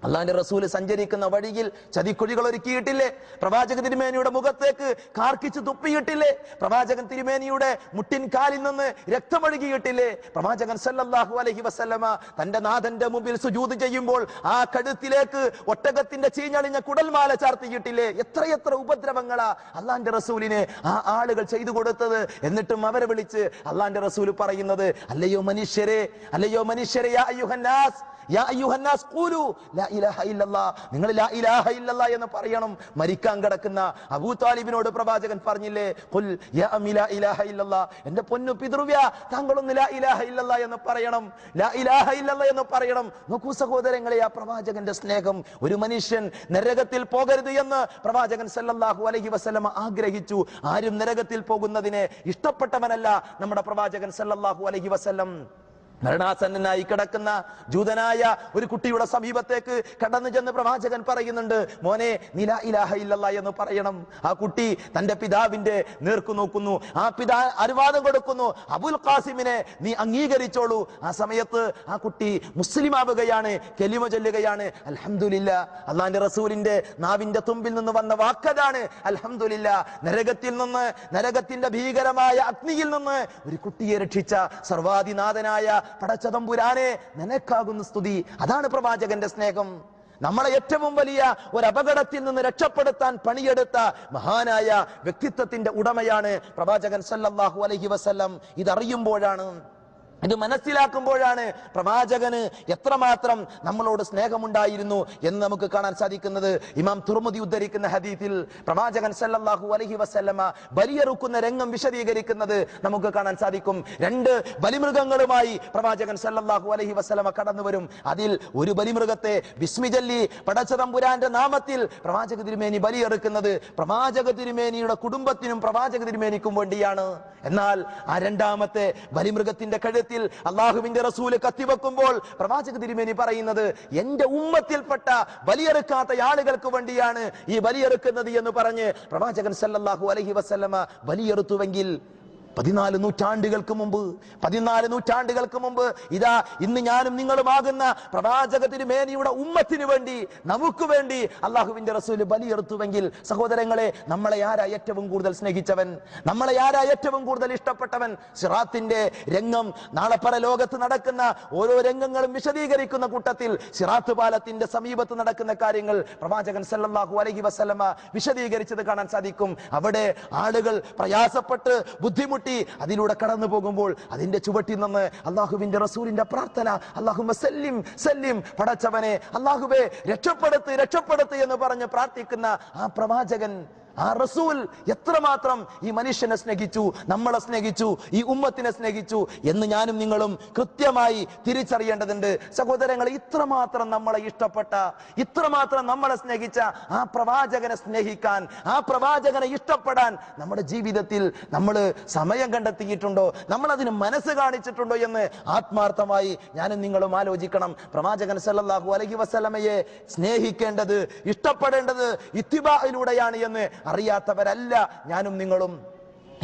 അള്ളാന്റെ റസൂല് സഞ്ചരിക്കുന്ന വഴിയിൽ ചതിക്കുഴികൾ ഒരുക്കിയിട്ടില്ലേ? പ്രവാചക തിരുമേനിയുടെ മുഖത്തേക്ക് കാർക്കിച്ച് തുപ്പിയിട്ടില്ലേ? പ്രവാചകൻ തിരുമേനിയുടെ മുട്ടിൻ കാലിൽ നിന്ന് രക്തമൊഴുകിയിട്ടില്ലേ? പ്രവാചകൻ സല്ലല്ലാഹു അലൈഹി വസല്ലമ തന്റെ നാഥന്റെ മുമ്പിൽ സുജൂദ് ചെയ്യുമ്പോൾ ആ കഴുത്തിലേക്ക് ഒട്ടകത്തിന്റെ ചീഞ്ഞളിഞ്ഞ കുടൽമാല ചാർത്തിയിട്ടില്ലേ? എത്രയെത്ര ഉപദ്രവങ്ങളാ അള്ളാന്റെ റസൂലിന് ആ ആളുകൾ ചെയ്തു കൊടുത്തത്. എന്നിട്ടും അവരെ വിളിച്ച് അള്ളാന്റെ റസൂല് പറയുന്നത്, അല്ലയോ മനുഷ്യരെ, അല്ലയോ മനുഷ്യരെ, യാ അയ്യുഹന്നാസ്, യാ അയ്യുഹന്നാസ് ഖൂലു ലാ ഇലാഹ ഇല്ലല്ലാഹ്, നിങ്ങൾ ലാ ഇലാഹ ഇല്ലല്ലാഹ് എന്ന് പറയണം. മരിക്കാൻ കിടക്കുന്ന അബൂ താലിബിനോട് പ്രവാചകൻ പറഞ്ഞില്ലേ, ഖുൽ യാ അമ്മി ലാ ഇലാഹ ഇല്ലല്ലാഹ്, എന്റെ പൊന്നു പിതൃവ്യ, താങ്കളൊന്ന് ലാ ഇലാഹ ഇല്ലല്ലാഹ് എന്ന് പറയണം, ലാ ഇലാഹ ഇല്ലല്ലാഹ് എന്ന് പറയണം. നോക്കൂ സഹോദരങ്ങളെ, ആ പ്രവാചകന്റെ സ്നേഹം. ഒരു മനുഷ്യൻ നരകത്തിൽ പോകരുത് എന്ന് പ്രവാചകൻ സല്ലല്ലാഹു അലൈഹി വസല്ലമ ആഗ്രഹിച്ചു. ആരും നരകത്തിൽ പോകുന്നതിനെ ഇഷ്ടപ്പെട്ടവനല്ല നമ്മുടെ പ്രവാചകൻ സല്ലല്ലാഹു അലൈഹി വസല്ലം. മരണാസന്നനായി കിടക്കുന്ന ജൂതനായ ഒരു കുട്ടിയുടെ സമീപത്തേക്ക് കടന്നു ചെന്ന് പ്രവാചകൻ പറയുന്നുണ്ട്, മോനെ, നീ ലാ ഇലാഹ ഇല്ലല്ലാഹ് എന്ന് പറയണം. ആ കുട്ടി തന്റെ പിതാവിന്റെ നേർക്കു നോക്കുന്നു. ആ പിതാവ് അനുവാദം കൊടുക്കുന്നു, അബുൽ ഖാസിമിനെ നീ അംഗീകരിച്ചോളൂ. ആ സമയത്ത് ആ കുട്ടി മുസ്ലിം ആവുകയാണ്, കലിമ ചൊല്ലുകയാണ്. അൽഹംദുലില്ലാ, അള്ളാന്റെ റസൂലിന്റെ നാവിന്റെ തുമ്പിൽ നിന്ന് വന്ന വാക്കതാണ് അൽഹംദുലില്ലാ. നരകത്തിൽ നിന്ന്, നരകത്തിന്റെ ഭീകരമായ അഗ്നിയിൽ നിന്ന് ഒരു കുട്ടിയെ രക്ഷിച്ച സർവാധിനാഥനായ പടച്ചതമ്പുരാനെ, നിനക്കാകുന്ന സ്തുതി. അതാണ് പ്രവാചകന്റെ സ്നേഹം. നമ്മളെ ഏറ്റവും വലിയ ഒരു അപകടത്തിൽ നിന്ന് രക്ഷപ്പെടുത്താൻ പണിയെടുത്ത മഹാനായ വ്യക്തിത്വത്തിന്റെ ഉടമയാണ് പ്രവാചകൻ സല്ലല്ലാഹു അലൈഹി വസല്ലം. ഇതറിയുമ്പോഴാണ്, ഇത് മനസ്സിലാക്കുമ്പോഴാണ് പ്രവാചകന് എത്രമാത്രം നമ്മളോട് സ്നേഹമുണ്ടായിരുന്നു എന്ന് നമുക്ക് കാണാൻ സാധിക്കുന്നത്. ഇമാം തുർമുദി ഉദ്ധരിക്കുന്ന ഹദീസിൽ പ്രവാചകൻ സല്ലല്ലാഹു അലൈഹി വസല്ലമ ബലിയറുക്കുന്ന രംഗം വിശദീകരിക്കുന്നത് നമുക്ക് കാണാൻ സാധിക്കും. രണ്ട് ബലിമൃഗങ്ങളുമായി പ്രവാചകൻ സല്ലല്ലാഹു അലൈഹി വസല്ലമ കടന്നു വരും. അതിൽ ഒരു ബലിമൃഗത്തെ ബിസ്മി ചൊല്ലി പടച്ചതമ്പുരാന്റെ നാമത്തിൽ പ്രവാചക തിരുമേനി ബലിയെറുക്കുന്നത് പ്രവാചക തിരുമേനിയുടെ കുടുംബത്തിനും പ്രവാചക തിരുമേനിക്കും വേണ്ടിയാണ്. എന്നാൽ ആ രണ്ടാമത്തെ ബലിമൃഗത്തിന്റെ കഴുത്തിൽ അള്ളാഹുവിന്റെ റസൂല് കത്തിവെക്കുമ്പോൾ പ്രവാചക തിരുമേനി പറയുന്നത്, എന്റെ ഉമ്മത്തിൽപ്പെട്ട ബലിയെറുക്കാത്ത ആളുകൾക്ക് വേണ്ടിയാണ് ഈ ബലിയെറുക്കുന്നത് എന്ന് പറഞ്ഞ് പ്രവാചകൻ സല്ലല്ലാഹു അലൈഹി വസല്ലമ ബലിയെറുത്തുവെങ്കിൽ 14 നൂറ്റാണ്ടുകൾക്ക് മുമ്പ് ഇതാ ഇന്ന് ഞാനും നിങ്ങളുമാകുന്ന പ്രവാചക തിരുമേനിയുടെ ഉമ്മത്തിന് വേണ്ടി, നമുക്ക് വേണ്ടി അള്ളാഹുവിന്റെ റസൂല് ബലിയെറുത്തുവെങ്കിൽ, സഹോദരങ്ങളെ, നമ്മളെ ആരാ ഏറ്റവും കൂടുതൽ സ്നേഹിച്ചവൻ? നമ്മളെ ആരാ ഏറ്റവും കൂടുതൽ ഇഷ്ടപ്പെട്ടവൻ? സിറാത്തിന്റെ രംഗം, നാളെ പരലോകത്ത് നടക്കുന്ന ഓരോ രംഗങ്ങളും വിശദീകരിക്കുന്ന കൂട്ടത്തിൽ സിറാത്ത് പാലത്തിന്റെ സമീപത്ത് നടക്കുന്ന കാര്യങ്ങൾ പ്രവാചകൻ സല്ലല്ലാഹു അലൈഹി വസല്ലമ വിശദീകരിച്ചത് കാണാൻ സാധിക്കും. അവിടെ ആളുകൾ പ്രയാസപ്പെട്ട് ബുദ്ധിമുട്ടി അതിലൂടെ കടന്നു പോകുമ്പോൾ അതിന്റെ ചുവട്ടിൽ നിന്ന് അള്ളാഹുവിന്റെ റസൂലിന്റെ പ്രാർത്ഥന, അല്ലാഹുമ്മ സല്ലിം സല്ലിം, പടച്ചവനെ അള്ളാഹുവേ രക്ഷപ്പെടുത്ത് എന്ന് പറഞ്ഞ് പ്രാർത്ഥിക്കുന്ന ആ പ്രവാചകൻ, ആ റസൂൽ എത്രമാത്രം ഈ മനുഷ്യനെ സ്നേഹിച്ചു, നമ്മളെ സ്നേഹിച്ചു, ഈ ഉമ്മത്തിനെ സ്നേഹിച്ചു എന്ന് ഞാനും നിങ്ങളും കൃത്യമായി തിരിച്ചറിയേണ്ടതുണ്ട്. സഹോദരങ്ങളെ, ഇത്രമാത്രം നമ്മളെ ഇഷ്ടപ്പെട്ട, ഇത്രമാത്രം നമ്മളെ സ്നേഹിച്ച ആ പ്രവാചകനെ സ്നേഹിക്കാൻ, ആ പ്രവാചകനെ ഇഷ്ടപ്പെടാൻ നമ്മുടെ ജീവിതത്തിൽ നമ്മൾ സമയം കണ്ടെത്തിയിട്ടുണ്ടോ? നമ്മൾ അതിന് മനസ്സ് കാണിച്ചിട്ടുണ്ടോ എന്ന് ആത്മാർത്ഥമായി ഞാനും നിങ്ങളും ആലോചിക്കണം. പ്രവാചകൻ സല്ലല്ലാഹു അലൈഹി വസല്ലമയെ സ്നേഹിക്കേണ്ടത്, ഇഷ്ടപ്പെടേണ്ടത് ഇത്തിബാഇലൂടെയാണ് എന്ന് അറിയാത്തവരല്ല ഞാനും നിങ്ങളും.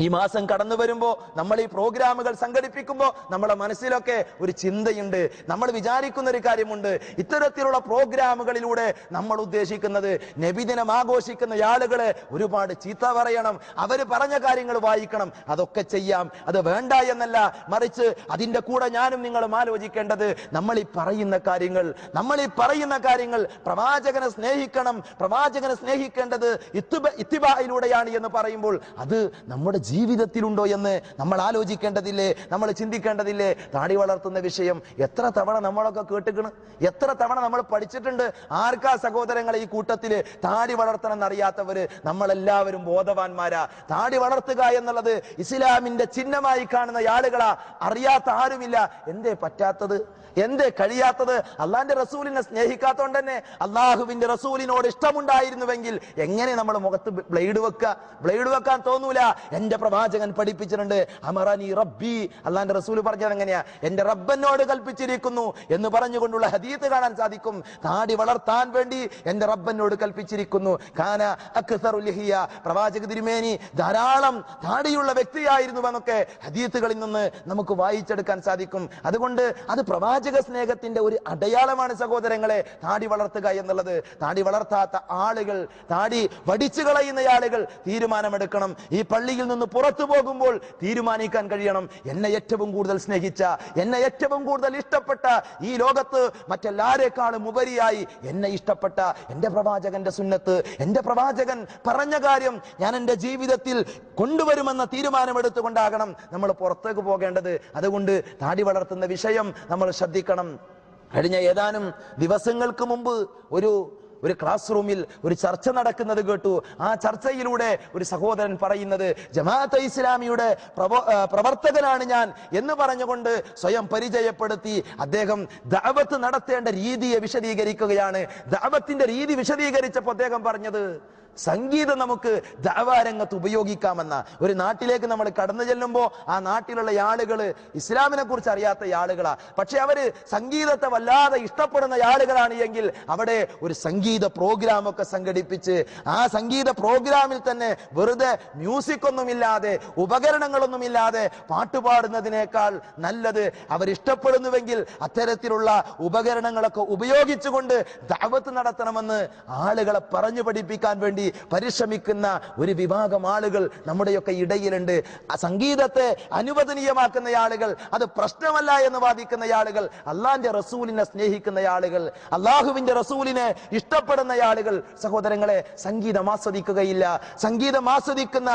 ഈ മാസം കടന്നു വരുമ്പോ നമ്മൾ ഈ പ്രോഗ്രാമുകൾ സംഘടിപ്പിക്കുമ്പോൾ നമ്മുടെ മനസ്സിലൊക്കെ ഒരു ചിന്തയുണ്ട്, നമ്മൾ വിചാരിക്കുന്ന ഒരു കാര്യമുണ്ട്. ഇത്തരത്തിലുള്ള പ്രോഗ്രാമുകളിലൂടെ നമ്മൾ ഉദ്ദേശിക്കുന്നത് നബിദിനം ആഘോഷിക്കുന്ന ആളുകളെ ഒരുപാട് ചീത്ത പറയണം, അവര് പറഞ്ഞ കാര്യങ്ങൾ വായിക്കണം, അതൊക്കെ ചെയ്യാം. അത് വേണ്ട എന്നല്ല, മറിച്ച് അതിന്റെ കൂടെ ഞാനും നിങ്ങളും ആലോചിക്കേണ്ടത് നമ്മൾ ഈ പറയുന്ന കാര്യങ്ങൾ പ്രവാചകനെ സ്നേഹിക്കണം, പ്രവാചകനെ സ്നേഹിക്കേണ്ടത് ഇത്തിബായിലൂടെയാണ് എന്ന് പറയുമ്പോൾ അത് നമ്മുടെ ജീവിതത്തിലുണ്ടോ എന്ന് നമ്മൾ ആലോചിക്കേണ്ടതില്ലേ, നമ്മൾ ചിന്തിക്കേണ്ടതില്ലേ? താടി വളർത്തുന്ന വിഷയം എത്ര തവണ നമ്മളൊക്കെ കേട്ടിക്കണ്, എത്ര തവണ നമ്മൾ പഠിച്ചിട്ടുണ്ട്. ആർക്കാ സഹോദരങ്ങളെ ഈ കൂട്ടത്തില് താടി വളർത്തണം എന്നറിയാത്തവര്? നമ്മളെല്ലാവരും ബോധവാന്മാരാ. താടി വളർത്തുക എന്നുള്ളത് ഇസ്ലാമിന്റെ ചിഹ്നമായി കാണുന്ന ആളുകളാ, അറിയാത്ത ആരുമില്ല. എന്തേ പറ്റാത്തത്, എന്തേ കഴിയാത്തത്? അള്ളാന്റെ റസൂലിനെ സ്നേഹിക്കാത്തോണ്ട് തന്നെ. അള്ളാഹുവിന്റെ റസൂലിനോട് ഇഷ്ടമുണ്ടായിരുന്നുവെങ്കിൽ എങ്ങനെ നമ്മൾ മുഖത്ത് ബ്ലേഡ് വെക്കാൻ തോന്നൂല. എന്റെ പ്രവാചകൻ പഠിപ്പിച്ചിട്ടുണ്ട്, അമറനി റബ്ബി, അള്ളാന്റെ റസൂൽ പറഞ്ഞത് എങ്ങനെയാ? എന്റെ റബ്ബനോട് കൽപ്പിച്ചിരിക്കുന്നു എന്ന് പറഞ്ഞുകൊണ്ടുള്ള ഹദീത്ത് കാണാൻ സാധിക്കും. താടി വളർത്താൻ വേണ്ടി എന്റെ റബ്ബനോട് കൽപ്പിച്ചിരിക്കുന്നു. കാന അക്സറുൽ ലിഹിയ, പ്രവാചക തിരുമേനി ധാരാളം താടിയുള്ള വ്യക്തിയായിരുന്നു എന്നൊക്കെ ഹദീത്തുകളിൽ നിന്ന് നമുക്ക് വായിച്ചെടുക്കാൻ സാധിക്കും. അതുകൊണ്ട് അത് പ്രവാചക സ്നേഹത്തിന്റെ ഒരു അടയാളമാണ് സഹോദരങ്ങളെ താടി വളർത്തുക എന്നുള്ളത്. താടി വളർത്താത്ത ആളുകൾ, താടി വടിച്ചു കളയുന്ന ആളുകൾ തീരുമാനമെടുക്കണം. ഈ പള്ളിയിൽ നിന്ന് പുറത്തു പോകുമ്പോൾ തീരുമാനിക്കാൻ കഴിയണം, എന്നെ ഏറ്റവും കൂടുതൽ സ്നേഹിച്ച, എന്നെ ഏറ്റവും കൂടുതൽ ഇഷ്ടപ്പെട്ട, ഈ ലോകത്ത് മറ്റെല്ലാരെക്കാളും ഉപരിയായി എന്നെ ഇഷ്ടപ്പെട്ട എന്റെ പ്രവാചകന്റെ സുന്നത്ത്, എന്റെ പ്രവാചകൻ പറഞ്ഞ കാര്യം ഞാൻ എന്റെ ജീവിതത്തിൽ കൊണ്ടുവരുമെന്ന തീരുമാനമെടുത്തുകൊണ്ടാകണം നമ്മൾ പുറത്തേക്ക് പോകേണ്ടത്. അതുകൊണ്ട് താടി വളർത്തുന്ന വിഷയം നമ്മൾ ശ്രദ്ധിക്കണം. കഴിഞ്ഞ ഏതാനും ദിവസങ്ങൾക്ക് മുമ്പ് ഒരു ക്ലാസ് റൂമിൽ ഒരു ചർച്ച നടക്കുന്നത് കേട്ടു. ആ ചർച്ചയിലൂടെ ഒരു സഹോദരൻ പറയുന്നത്, ജമാഅത്തെ ഇസ്ലാമിയുടെ പ്രവർത്തകനാണ് ഞാൻ എന്ന് പറഞ്ഞുകൊണ്ട് സ്വയം പരിചയപ്പെടുത്തി. അദ്ദേഹം ദഅവത്ത് നടത്തേണ്ട രീതിയെ വിശദീകരിക്കുകയാണ്. ദഅവത്തിന്റെ രീതി വിശദീകരിച്ചപ്പോൾ അദ്ദേഹം പറഞ്ഞത്, സംഗീതം നമുക്ക് ദഅവാരംഗത്ത് ഉപയോഗിക്കാമെന്ന. ഒരു നാട്ടിലേക്ക് നമ്മൾ കടന്നു ചെല്ലുമ്പോൾ ആ നാട്ടിലുള്ള ആളുകള് ഇസ്ലാമിനെ കുറിച്ച് അറിയാത്ത ആളുകളാ, പക്ഷെ അവര് സംഗീതത്തെ വല്ലാതെ ഇഷ്ടപ്പെടുന്ന ആളുകളാണ് എങ്കിൽ അവിടെ ഒരു സംഗീത പ്രോഗ്രാം ഒക്കെ സംഘടിപ്പിച്ച് ആ സംഗീത പ്രോഗ്രാമിൽ തന്നെ വെറുതെ മ്യൂസിക് ഒന്നുമില്ലാതെ, ഉപകരണങ്ങളൊന്നുമില്ലാതെ പാട്ടുപാടുന്നതിനേക്കാൾ നല്ലത് അവരിഷ്ടപ്പെടുന്നുവെങ്കിൽ അത്തരത്തിലുള്ള ഉപകരണങ്ങളൊക്കെ ഉപയോഗിച്ചുകൊണ്ട് ദഅവത്ത് നടത്തണമെന്ന് ആളുകളെ പറഞ്ഞു പഠിപ്പിക്കാൻ വേണ്ടി പരിശ്രമിക്കുന്ന ഒരു വിഭാഗം ആളുകൾ നമ്മുടെയൊക്കെ ഇടയിലുണ്ട്. സംഗീതത്തെ അനുവദനീയമാക്കുന്ന ആളുകൾ, അത് പ്രശ്നമല്ല എന്ന് വാദിക്കുന്ന ആളുകൾ, അള്ളാന്റെ റസൂലിനെ സ്നേഹിക്കുന്ന ആളുകൾ, അള്ളാഹുവിന്റെ റസൂലിനെ ഇഷ്ടപ്പെടുന്ന ആളുകൾ സഹോദരങ്ങളെ സംഗീതം ആസ്വദിക്കുകയില്ല. സംഗീതം ആസ്വദിക്കുന്ന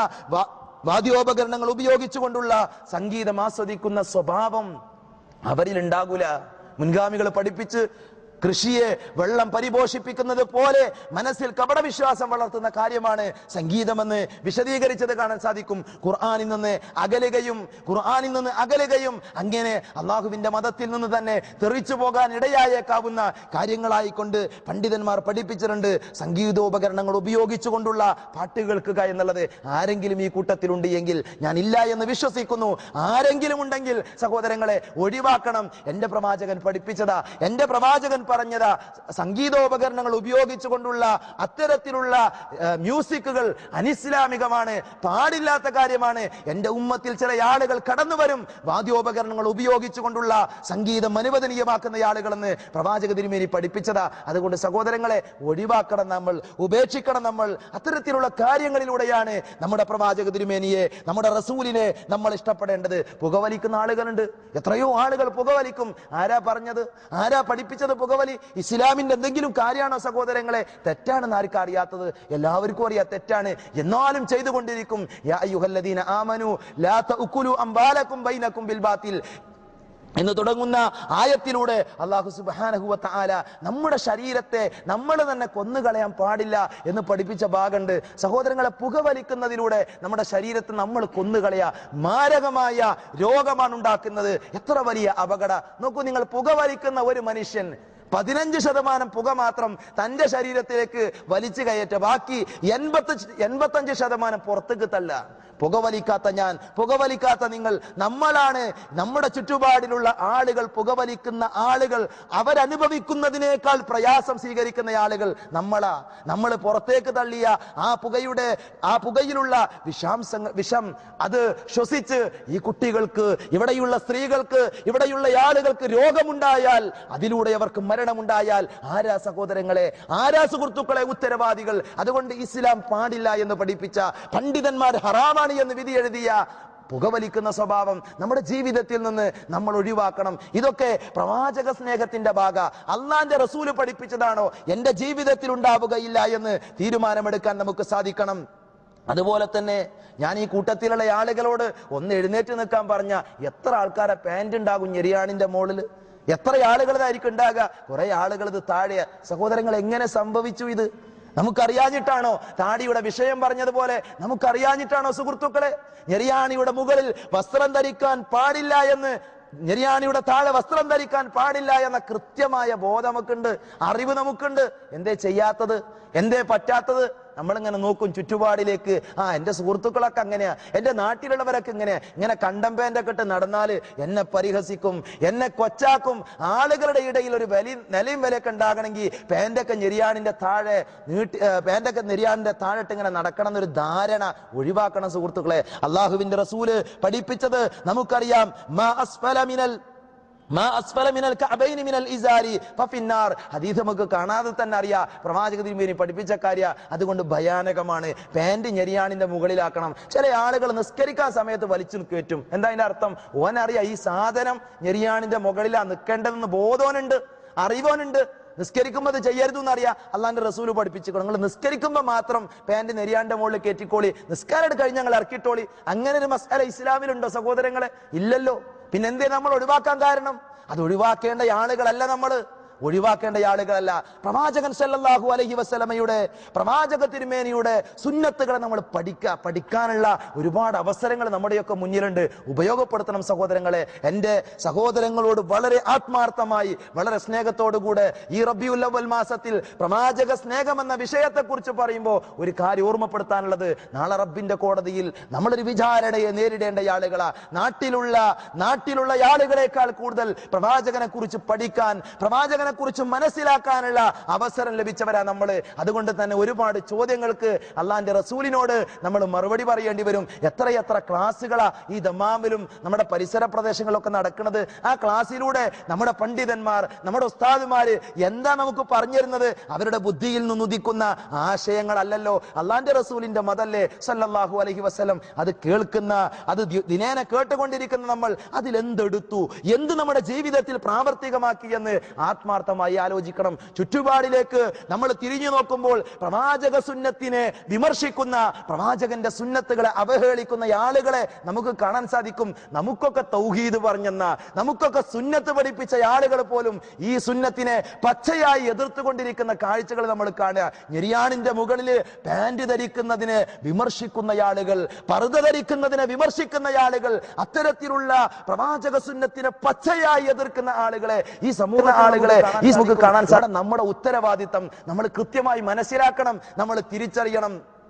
വാദ്യോപകരണങ്ങൾ ഉപയോഗിച്ചുകൊണ്ടുള്ള സംഗീതം ആസ്വദിക്കുന്ന സ്വഭാവം അവരിൽ ഉണ്ടാകൂല. മുൻഗാമികൾ പഠിപ്പിച്ച് കൃഷിയെ വെള്ളം പരിപോഷിപ്പിക്കുന്നത് പോലെ മനസ്സിൽ കപടവിശ്വാസം വളർത്തുന്ന കാര്യമാണ് സംഗീതമെന്ന് വിശദീകരിച്ചത് കാണാൻ സാധിക്കും. ഖുർആനിൽ നിന്ന് അകലുകയും അങ്ങനെ അള്ളാഹുവിന്റെ മതത്തിൽ നിന്ന് തന്നെ തെറിച്ചു പോകാൻ ഇടയായേക്കാവുന്ന കാര്യങ്ങളായിക്കൊണ്ട് പണ്ഡിതന്മാർ പഠിപ്പിച്ചിട്ടുണ്ട്. സംഗീതോപകരണങ്ങൾ ഉപയോഗിച്ചുകൊണ്ടുള്ള പാട്ട് കേൾക്കുക എന്നുള്ളത് ആരെങ്കിലും ഈ കൂട്ടത്തിലുണ്ട് എങ്കിൽ, ഞാൻ ഇല്ല എന്ന് വിശ്വസിക്കുന്നു, ആരെങ്കിലും ഉണ്ടെങ്കിൽ സഹോദരങ്ങളെ ഒഴിവാക്കണം. എന്റെ പ്രവാചകൻ പഠിപ്പിച്ചതാ, എന്റെ പ്രവാചകൻ പറഞ്ഞതാ, സംഗീതോപകരണങ്ങൾ ഉപയോഗിച്ചുകൊണ്ടുള്ള അത്തരത്തിലുള്ള മ്യൂസിക്കുകൾ അനിസ്ലാമികമാണ്, പാടില്ലാത്ത കാര്യമാണ്. എന്റെ ഉമ്മത്തിൽ ചില ആളുകൾ കടന്നു വരും വാദ്യോപകരണങ്ങൾ ഉപയോഗിച്ചുകൊണ്ടുള്ള സംഗീതം അനുവദനീയമാക്കുന്ന ആളുകളെന്ന് പ്രവാചക തിരുമേനി പഠിപ്പിച്ചതാ. അതുകൊണ്ട് സഹോദരങ്ങളെ ഒഴിവാക്കണം, നമ്മൾ ഉപേക്ഷിക്കണം. നമ്മൾ അത്തരത്തിലുള്ള കാര്യങ്ങളിലൂടെയാണ് നമ്മുടെ പ്രവാചക തിരുമേനിയെ, നമ്മുടെ റസൂലിനെ നമ്മൾ ഇഷ്ടപ്പെടേണ്ടത്. പുകവലിക്കുന്ന ആളുകളുണ്ട്, എത്രയോ ആളുകൾ പുകവലിക്കും. ആരാ പറഞ്ഞത്, ആരാ പഠിപ്പിച്ചത്? പുകവലി ഇസ്ലാമിന്റെ എന്തെങ്കിലും കാര്യമാണോ സഹോദരങ്ങളെ? തെറ്റാണെന്ന് ആർക്കും അറിയാത്തത്? എല്ലാവർക്കും അറിയാം തെറ്റാണ്, എന്നാലും ചെയ്തുകൊണ്ടിരിക്കും. യാ അയ്യുഹല്ലദീന ആമനു ലാ തഅകുലു അംവാലകും ബൈനകും ബിൽ ബാത്തിൽ എന്ന് തുടങ്ങുന്ന ആയത്തിലൂടെ അല്ലാഹു സുബ്ഹാനഹു വ തആല നമ്മുടെ ശരീരത്തെ നമ്മൾ തന്നെ കൊന്നുകളയാൻ പാടില്ല എന്ന് പഠിപ്പിച്ച ഭാഗമുണ്ട്. സഹോദരങ്ങളെ, പുകവലിക്കുന്നതിലൂടെ നമ്മുടെ ശരീരത്തെ നമ്മൾ കൊന്നുകളയാ, മാരകമായ രോഗമാണ് ഉണ്ടാക്കുന്നത്. എത്ര വലിയ അപകടം നോക്കൂ നിങ്ങൾ. പുകവലിക്കുന്ന ഒരു മനുഷ്യൻ 15% പുക മാത്രം തന്റെ ശരീരത്തിലേക്ക് വലിച്ചു കയറ്റ, ബാക്കി 85% പുറത്തേക്ക് തള്ള. പുകവലിക്കാത്ത ഞാൻ, പുകവലിക്കാത്ത നിങ്ങൾ, നമ്മളാണ് നമ്മുടെ ചുറ്റുപാടിലുള്ള ആളുകൾ, പുകവലിക്കുന്ന ആളുകൾ, അവരനുഭവിക്കുന്നതിനേക്കാൾ പ്രയാസം സ്വീകരിക്കുന്ന ആളുകൾ നമ്മളാ. നമ്മൾ പുറത്തേക്ക് തള്ളിയ ആ പുകയിലുള്ള വിഷം അത് ശ്വസിച്ച് ഈ കുട്ടികൾക്ക്, ഇവിടെയുള്ള സ്ത്രീകൾക്ക്, ഇവിടെയുള്ള ആളുകൾക്ക് രോഗമുണ്ടായാൽ, അതിലൂടെ അവർക്ക് മരണമുണ്ടായാൽ ആരാ സഹോദരങ്ങളെ, ആരാ സുഹൃത്തുക്കളെ ഉത്തരവാദികൾ? അതുകൊണ്ട് ഇസ്ലാം പാടില്ല എന്ന് പഠിപ്പിച്ച, പണ്ഡിതന്മാർ ഹറാമാണ് എന്ന് വിധി എഴുതിയ പുകവലിക്കുന്ന സ്വഭാവം നമ്മുടെ ജീവിതത്തിൽ നിന്ന് നമ്മൾ ഒഴിവാക്കണം. ഇതൊക്കെ പ്രവാചക സ്നേഹത്തിന്റെ ഭാഗ, അള്ളാന്റെ റസൂല് പഠിപ്പിച്ചതാണോ, എന്റെ ജീവിതത്തിൽ ഉണ്ടാവുകയില്ല എന്ന് തീരുമാനമെടുക്കാൻ നമുക്ക് സാധിക്കണം. അതുപോലെ തന്നെ ഞാൻ ഈ കൂട്ടത്തിലുള്ള ആളുകളോട് ഒന്ന് എഴുന്നേറ്റ് നിൽക്കാൻ പറഞ്ഞ എത്ര ആൾക്കാരെ പാന്റ് ഉണ്ടാകും ഞെരിയാണിന്റെ മുകളിൽ? എത്ര ആളുകളായിരിക്കും ഉണ്ടാകുക? കുറെ ആളുകൾ ഇത് താഴെ. സഹോദരങ്ങൾ, എങ്ങനെ സംഭവിച്ചു ഇത്? നമുക്കറിയാഞ്ഞിട്ടാണോ? താടിയുടെ വിഷയം പറഞ്ഞതുപോലെ നമുക്കറിയാഞ്ഞിട്ടാണോ സുഹൃത്തുക്കളെ? ഞെരിയാണിയുടെ മുകളിൽ വസ്ത്രം ധരിക്കാൻ പാടില്ല എന്ന്, ഞെരിയാണിയുടെ താഴെ വസ്ത്രം ധരിക്കാൻ പാടില്ല എന്ന കൃത്യമായ ബോധം നമുക്കുണ്ട്, അറിവ് നമുക്കുണ്ട്. എന്തേ ചെയ്യാത്തത്? എന്തേ പറ്റാത്തത്? നമ്മളിങ്ങനെ നോക്കും ചുറ്റുപാടിലേക്ക്. എന്റെ സുഹൃത്തുക്കളൊക്കെ അങ്ങനെയാ, എന്റെ നാട്ടിലുള്ളവരൊക്കെ ഇങ്ങനെ കണ്ടം പാൻ്റൊക്കെ ഇട്ട് നടന്നാല് എന്നെ പരിഹസിക്കും, എന്നെ കൊച്ചാക്കും. ആളുകളുടെ ഇടയിൽ ഒരു നിലയും വിലയൊക്കെ ഉണ്ടാകണമെങ്കിൽ പാൻ്റൊക്കെ ഞെരിയാണിന്റെ താഴെ താഴെട്ട് ഇങ്ങനെ നടക്കണം എന്നൊരു ധാരണ ഒഴിവാക്കണം സുഹൃത്തുക്കളെ. അള്ളാഹുവിന്റെ റസൂല് പഠിപ്പിച്ചത് നമുക്കറിയാം. ഹദീസ് നമുക്ക് കാണാതെ തന്നെ അറിയാം, പ്രവാചക തിരുമേനി പഠിപ്പിച്ച കാര്യ. അതുകൊണ്ട് ഭയാനകമാണ്. പാന്റ് ഞെരിയാണിന്റെ മുകളിലാക്കണം. ചില ആളുകൾ നിസ്കരിക്കാൻ സമയത്ത് വലിച്ചു കയറ്റും. എന്താ അതിന്റെ അർത്ഥം? ഓനറിയാം ഈ സാധനം ഞെരിയാണിന്റെ മുകളിലാ നിൽക്കേണ്ടതെന്ന് ബോധോനുണ്ട്, അറിവോനുണ്ട്. നിസ്കരിക്കുമ്പോൾ അത് ചെയ്യരുത് എന്നറിയാം. അള്ളാന്റെ റസൂല് പഠിപ്പിച്ചിരിക്കണം, നിങ്ങൾ നിസ്കരിക്കുമ്പോൾ മാത്രം പാന്റ് നെരിയാന്റെ മുകളിൽ കയറ്റിക്കോളി, നിസ്കാരം കഴിഞ്ഞ് ഞങ്ങൾ ഇറക്കിട്ടോളി. അങ്ങനെ ഒരു മസാല ഇസ്ലാമിലുണ്ടോ സഹോദരങ്ങളെ? ഇല്ലല്ലോ. പിന്നെന്തേ നമ്മൾ ഒഴിവാക്കാൻ കാരണം? അത് ഒഴിവാക്കേണ്ട ആളുകളല്ല നമ്മൾ, ഒഴിവാക്കേണ്ട ആളുകളല്ല. പ്രവാചകൻ സല്ലല്ലാഹു അലൈഹി വസല്ലമയുടെ, പ്രവാചക തിരുമേനിയുടെ സുന്നത്തുകളെ നമ്മൾ പഠിക്കാനുള്ള ഒരുപാട് അവസരങ്ങൾ നമ്മുടെയൊക്കെ മുന്നിലുണ്ട്. ഉപയോഗപ്പെടുത്തണം സഹോദരങ്ങളെ. എൻ്റെ സഹോദരങ്ങളോട് വളരെ ആത്മാർത്ഥമായി, വളരെ സ്നേഹത്തോടുകൂടെ ഈ റബീഉൽ അവ്വൽ മാസത്തിൽ പ്രവാചക സ്നേഹം എന്ന വിഷയത്തെക്കുറിച്ച് പറയുമ്പോൾ ഒരു കാര്യം ഓർമ്മപ്പെടുത്താനുള്ളത്, നാളെ റബ്ബിന്റെ കോടതിയിൽ നമ്മളൊരു വിചാരണയെ നേരിടേണ്ട ആളുകളാ. നാട്ടിലുള്ള ആളുകളെക്കാൾ കൂടുതൽ പ്രവാചകനെ കുറിച്ച് പഠിക്കാൻ, പ്രവാചകനെ കുറിച്ച് മനസ്സിലാക്കാനുള്ള അവസരം ലഭിച്ചവരാ നമ്മള്. അതുകൊണ്ട് തന്നെ ഒരുപാട് ചോദ്യങ്ങൾക്ക് അള്ളാന്റെ റസൂലിനോട് നമ്മൾ മറുപടി പറയേണ്ടി വരും. എത്രയെത്ര ക്ലാസ്സുകളാ ഈ ദമാമിലും നമ്മുടെ പരിസര പ്രദേശങ്ങളിലൊക്കെ നടക്കുന്നത്. ആ ക്ലാസ്സിലൂടെ നമ്മുടെ പണ്ഡിതന്മാർ, നമ്മുടെ ഉസ്താദുമാര് എന്താ നമുക്ക് പറഞ്ഞിരുന്നത്? അവരുടെ ബുദ്ധിയിൽ നിന്നുദിക്കുന്ന ആശയങ്ങളല്ലല്ലോ, അള്ളാന്റെ റസൂലിന്റെ മതല്ലേ സല്ലല്ലാഹു അലൈഹി വസല്ലം. അത് കേൾക്കുന്ന, അത് ദിനേന കേട്ടുകൊണ്ടിരിക്കുന്ന നമ്മൾ അതിലെന്തെടുത്തു, എന്ത് നമ്മുടെ ജീവിതത്തിൽ പ്രാവർത്തികമാക്കി എന്ന് ആത്മാർത്ഥമായി ആലോചിക്കണം. ചുറ്റുപാടിലേക്ക് നമ്മൾ തിരിഞ്ഞു നോക്കുമ്പോൾ പ്രവാചക സുന്നത്തിനെ വിമർശിക്കുന്ന, പ്രവാചകന്റെ സുന്നത്തുകളെ അവഹേളിക്കുന്ന ആളുകളെ നമുക്ക് കാണാൻ സാധിക്കും. നമുക്കൊക്കെ തൗഹീദ് പറഞ്ഞെന്ന, നമുക്കൊക്കെ സുന്നത്ത് പഠിപ്പിച്ച ആളുകൾ പോലും ഈ സുന്നത്തിനെ പച്ചയായി എതിർത്തുകൊണ്ടിരിക്കുന്ന കാഴ്ചകൾ നമ്മൾ കാണുക. ഞെരിയാണിന്റെ മുകളിൽ പാന്റ് ധരിക്കുന്നതിനെ വിമർശിക്കുന്ന ആളുകൾ, പർദ്ദ ധരിക്കുന്നതിനെ വിമർശിക്കുന്ന ആളുകൾ, അത്തരത്തിലുള്ള പ്രവാചക സുന്നത്തിനെ പച്ചയായി എതിർക്കുന്ന ആളുകളെ ഈ സമൂഹ ആളുകളെ നമുക്ക് കാണാൻ സാധിക്കും. നമ്മുടെ ഉത്തരവാദിത്തം നമ്മൾ കൃത്യമായി മനസ്സിലാക്കണം, നമ്മൾ തിരിച്ചറിയണം.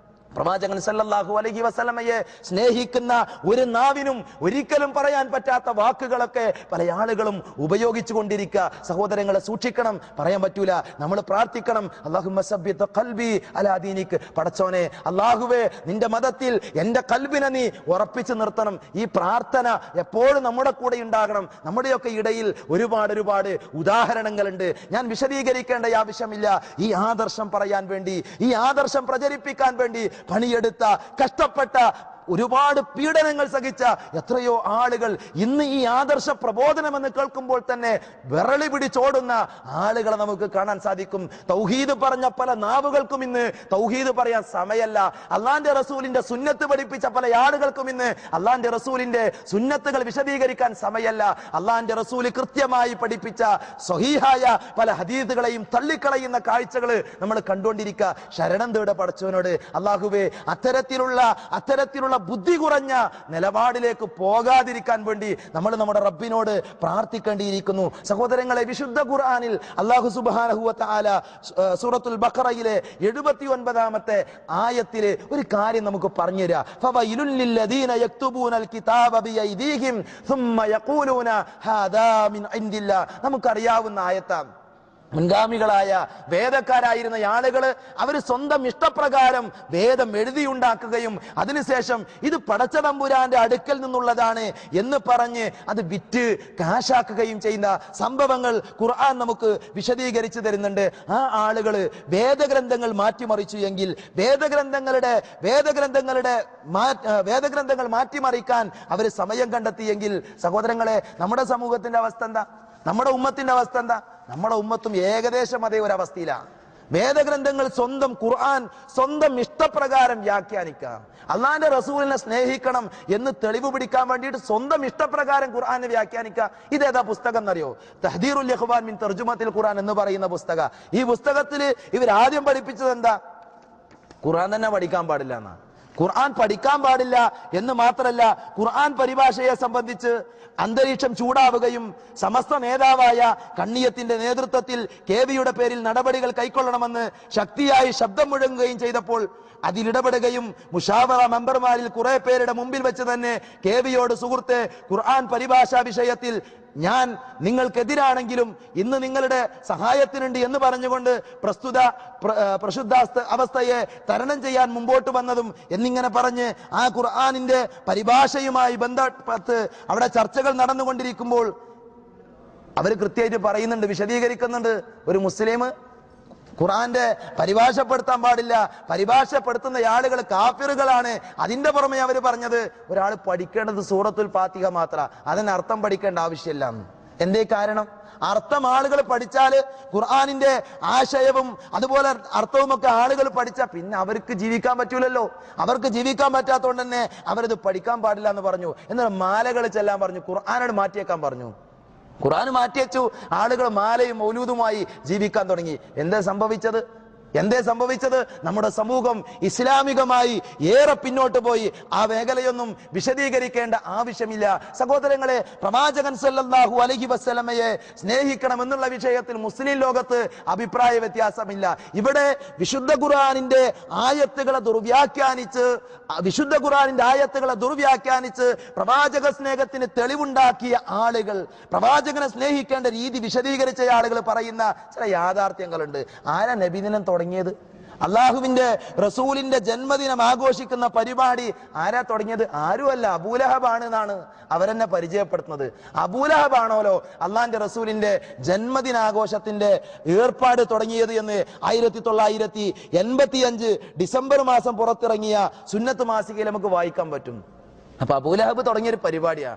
പ്രവാചകൻ സല്ലല്ലാഹു അലൈഹി വസല്ലമയെ സ്നേഹിക്കുന്ന ഒരു നാവിനും ഒരിക്കലും പറയാൻ പറ്റാത്ത വാക്കുകളൊക്കെ പല ആളുകളും ഉപയോഗിച്ചു കൊണ്ടിരിക്കുക. സഹോദരങ്ങളെ സൂക്ഷിക്കണം, പറയാൻ പറ്റൂല. നമ്മൾ പ്രാർത്ഥിക്കണം, അല്ലാഹുമ്മ സബ്ബിത് ഖൽബി അലാ ദീനിക്. പടച്ചോനെ, അല്ലാഹുവേ, നിന്റെ മതത്തിൽ എന്റെ കൽബിനെ നീ ഉറപ്പിച്ചു നിർത്തണം. ഈ പ്രാർത്ഥന എപ്പോഴും നമ്മുടെ കൂടെ ഉണ്ടാകണം. നമ്മുടെയൊക്കെ ഇടയിൽ ഒരുപാട് ഉദാഹരണങ്ങളുണ്ട്. ഞാൻ വിശദീകരിക്കേണ്ട ആവശ്യമില്ല. ഈ ആദർശം പറയാൻ വേണ്ടി, ഈ ആദർശം പ്രചരിപ്പിക്കാൻ വേണ്ടി പണിയെടുത്ത, കഷ്ടപ്പെട്ട, ഒരുപാട് പീഡനങ്ങൾ സഹിച്ച എത്രയോ ആളുകൾ ഇന്ന് ഈ ആദർശ പ്രബോധനം എന്ന് കേൾക്കുമ്പോൾ തന്നെ വിരളി പിടിച്ചോടുന്ന ആളുകളെ നമുക്ക് കാണാൻ സാധിക്കും. തൗഹീദ് പറഞ്ഞ പല നാവുകൾക്കും ഇന്ന് തൗഹീദ് പറയാൻ സമയല്ല. അള്ളാന്റെ റസൂലിന്റെ സുന്നത്ത് പഠിപ്പിച്ച പല ആളുകൾക്കും ഇന്ന് അള്ളാന്റെ റസൂലിന്റെ സുന്നത്തുകൾ വിശദീകരിക്കാൻ സമയല്ല. അള്ളാന്റെ റസൂല് കൃത്യമായി പഠിപ്പിച്ച സ്വഹീഹായ പല ഹദീസുകളെയും തള്ളിക്കളയുന്ന കാഴ്ചകൾ നമ്മൾ കണ്ടുകൊണ്ടിരിക്കുക. ശരണം തേട പടച്ചവനോട്. അള്ളാഹുവേ, അത്തരത്തിലുള്ള ബുദ്ധി കുറഞ്ഞ നിലപാടിലേക്ക് പോകാതിരിക്കാൻ വേണ്ടി നമ്മൾ നമ്മുടെ റബ്ബിനോട് പ്രാർത്ഥിക്കേണ്ടിയിരിക്കുന്നു. സഹോദരങ്ങളെ, വിശുദ്ധ ഖുർആനിൽ അല്ലാഹു സുബ്ഹാനഹു വ തആല സൂറത്തുൽ ബഖറയിലെ 79ാമത്തെ ആയത്തിലെ ഒരു കാര്യം നമുക്ക് പറഞ്ഞു തരാ. ഫവൈലുൽ ലില്ലദീന യക്തുബൂനൽ കിതാബ ബിയൈദീഹിം സുമ്മ യഖൂലൂന ഹാദാ മിൻ ഇൻദില്ലാ. നമുക്കറിയാവുന്ന ആയത്താണ്. മുൻഗാമികളായ വേദക്കാരായിരുന്ന ആളുകൾ അവർ സ്വന്തം ഇഷ്ടപ്രകാരം വേദം എഴുതിയുണ്ടാക്കുകയും അതിനുശേഷം ഇത് പടച്ച തമ്പുരാന്റെ അടുക്കൽ നിന്നുള്ളതാണ് എന്ന് പറഞ്ഞ് അത് വിറ്റ് കാശാക്കുകയും ചെയ്യുന്ന സംഭവങ്ങൾ ഖുർആൻ നമുക്ക് വിശദീകരിച്ചു തരുന്നുണ്ട്. ആ ആളുകൾ വേദഗ്രന്ഥങ്ങൾ മാറ്റിമറിച്ചു എങ്കിൽ വേദഗ്രന്ഥങ്ങൾ മാറ്റിമറിക്കാൻ അവർ സമയം കണ്ടെത്തിയെങ്കിൽ, സഹോദരങ്ങളെ, നമ്മുടെ സമൂഹത്തിന്റെ അവസ്ഥ എന്താ? നമ്മുടെ ഉമ്മത്തിന്റെ അവസ്ഥ എന്താ? നമ്മുടെ ഉമ്മത്തും ഏകദേശം അതേ ഒരു അവസ്ഥയിലാണ്. വേദഗ്രന്ഥങ്ങൾ ഖുർആൻ സ്വന്തം ഇഷ്ടപ്രകാരം വ്യാഖ്യാനിക്കാം. അള്ളാന്റെ റസൂലിനെ സ്നേഹിക്കണം എന്ന് തെളിവ് പിടിക്കാൻ വേണ്ടിയിട്ട് സ്വന്തം ഇഷ്ടപ്രകാരം ഖുർആനെ വ്യാഖ്യാനിക്കുക. ഇതേതാ പുസ്തകം എന്നറിയോ? തഹ്ദീറുൽ ഇഖ്വാൻ മിൻ തർജുമത്തിൽ ഖുർആൻ എന്ന് പറയുന്ന പുസ്തകം. ഈ പുസ്തകത്തിൽ ഇവരാദ്യം പഠിപ്പിച്ചത് എന്താ? ഖുർആൻ തന്നെ പഠിക്കാൻ പാടില്ല എന്നാണ്. ഖുർആൻ പഠിക്കാൻ പാടില്ല എന്ന് മാത്രമല്ല, ഖുർആൻ പരിഭാഷയെ സംബന്ധിച്ച് അന്തരീക്ഷം ചൂടാവുകയും സമസ്ത നേതാവായ കണ്ണിയത്തിന്റെ നേതൃത്വത്തിൽ കെവിയുടെ പേരിൽ നടപടികൾ കൈക്കൊള്ളണമെന്ന് ശക്തിയായി ശബ്ദം മുഴങ്ങുകയും ചെയ്തപ്പോൾ അതിലിടപെടുകയും മുഷാവറ മെമ്പർമാരിൽ കുറെ പേരുടെ മുമ്പിൽ വെച്ച് തന്നെ കെവിയോട്, സുഹൃത്തെ, ഖുർആൻ പരിഭാഷാ വിഷയത്തിൽ ഞാൻ നിങ്ങൾക്കെതിരാണെങ്കിലും ഇന്ന് നിങ്ങളുടെ സഹായത്തിനുണ്ട് എന്ന് പറഞ്ഞുകൊണ്ട് പ്രശുദ്ധ അവസ്ഥയെ തരണം ചെയ്യാൻ മുമ്പോട്ട് വന്നതും എന്നിങ്ങനെ പറഞ്ഞ് ആ ഖുർആനിന്റെ പരിഭാഷയുമായി ബന്ധപ്പെട്ട് അവിടെ ചർച്ചകൾ നടന്നുകൊണ്ടിരിക്കുമ്പോൾ അവർ കൃത്യമായിട്ട് പറയുന്നുണ്ട്, വിശദീകരിക്കുന്നുണ്ട്. ഒരു മുസ്ലിം ഖുർആന്റെ പരിഭാഷപ്പെടുത്താൻ പാടില്ല, പരിഭാഷപ്പെടുത്തുന്ന ആളുകൾ കാഫിറുകളാണ്. അതിന്റെ പുറമെ അവർ പറഞ്ഞത് ഒരാൾ പഠിക്കേണ്ടത് സൂറത്തുൽ ഫാത്തിഹ മാത്രം, അതിന് അർത്ഥം പഠിക്കേണ്ട ആവശ്യമില്ല. എന്തേ കാരണം? അർത്ഥം ആളുകൾ പഠിച്ചാൽ ഖുർആനിന്റെ ആശയവും അതുപോലെ അർത്ഥവും ഒക്കെ ആളുകൾ പഠിച്ചാൽ പിന്നെ അവർക്ക് ജീവിക്കാൻ പറ്റൂലല്ലോ. അവർക്ക് ജീവിക്കാൻ പറ്റാത്തതുകൊണ്ട് തന്നെ അവരത് പഠിക്കാൻ പാടില്ല എന്ന് പറഞ്ഞു. എന്നാൽ മാലകൾ ചെല്ലാൻ പറഞ്ഞു, ഖുർആനോട് മാറ്റിയേക്കാൻ പറഞ്ഞു. ഖുർആൻ മാറ്റിവെച്ചു. ആളുകൾ മാലയും മൗലൂദുമായി ജീവിക്കാൻ തുടങ്ങി. എന്തേ സംഭവിച്ചത്? നമ്മുടെ സമൂഹം ഇസ്ലാമികമായി ഏറെ പിന്നോട്ട് പോയി. ആ മേഖലയൊന്നും വിശദീകരിക്കേണ്ട ആവശ്യമില്ല. സഹോദരങ്ങളെ, പ്രവാചകൻ സല്ലല്ലാഹു അലൈഹി വസല്ലമയെ സ്നേഹിക്കണം എന്നുള്ള വിഷയത്തിൽ മുസ്ലിം ലോകത്ത് അഭിപ്രായ വ്യത്യാസമില്ല. ഇവിടെ വിശുദ്ധ ഖുർആനിന്റെ ആയത്തുകളെ ദുർവ്യാഖ്യാനിച്ച് പ്രവാചക സ്നേഹത്തിന് തെളിവുണ്ടാക്കിയ ആളുകൾ, പ്രവാചകനെ സ്നേഹിക്കേണ്ട രീതി വിശദീകരിച്ച ആളുകൾ പറയുന്ന ചില യാഥാർത്ഥ്യങ്ങളുണ്ട്. ആരാ നബിദിനം തുടങ്ങിയത്? അള്ളാഹുവിന്റെ റസൂലിന്റെ ജന്മദിനം ആഘോഷിക്കുന്ന പരിപാടി ആരാ തുടങ്ങിയത്? ആരുമല്ല, അബൂലഹബാണ് എന്നാണ് അവരെന്നെ പരിചയപ്പെടുത്തുന്നത്. അബൂലഹബാണോലോ അള്ളാഹിന്റെ റസൂലിന്റെ ജന്മദിനാഘോഷത്തിന്റെ ഏർപ്പാട് തുടങ്ങിയത് എന്ന് 1985 ഡിസംബർ മാസം പുറത്തിറങ്ങിയ സുന്നത്ത് മാസികയിൽ നമുക്ക് വായിക്കാൻ പറ്റും. അപ്പൊ അബൂലഹബ് തുടങ്ങിയൊരു പരിപാടിയാ.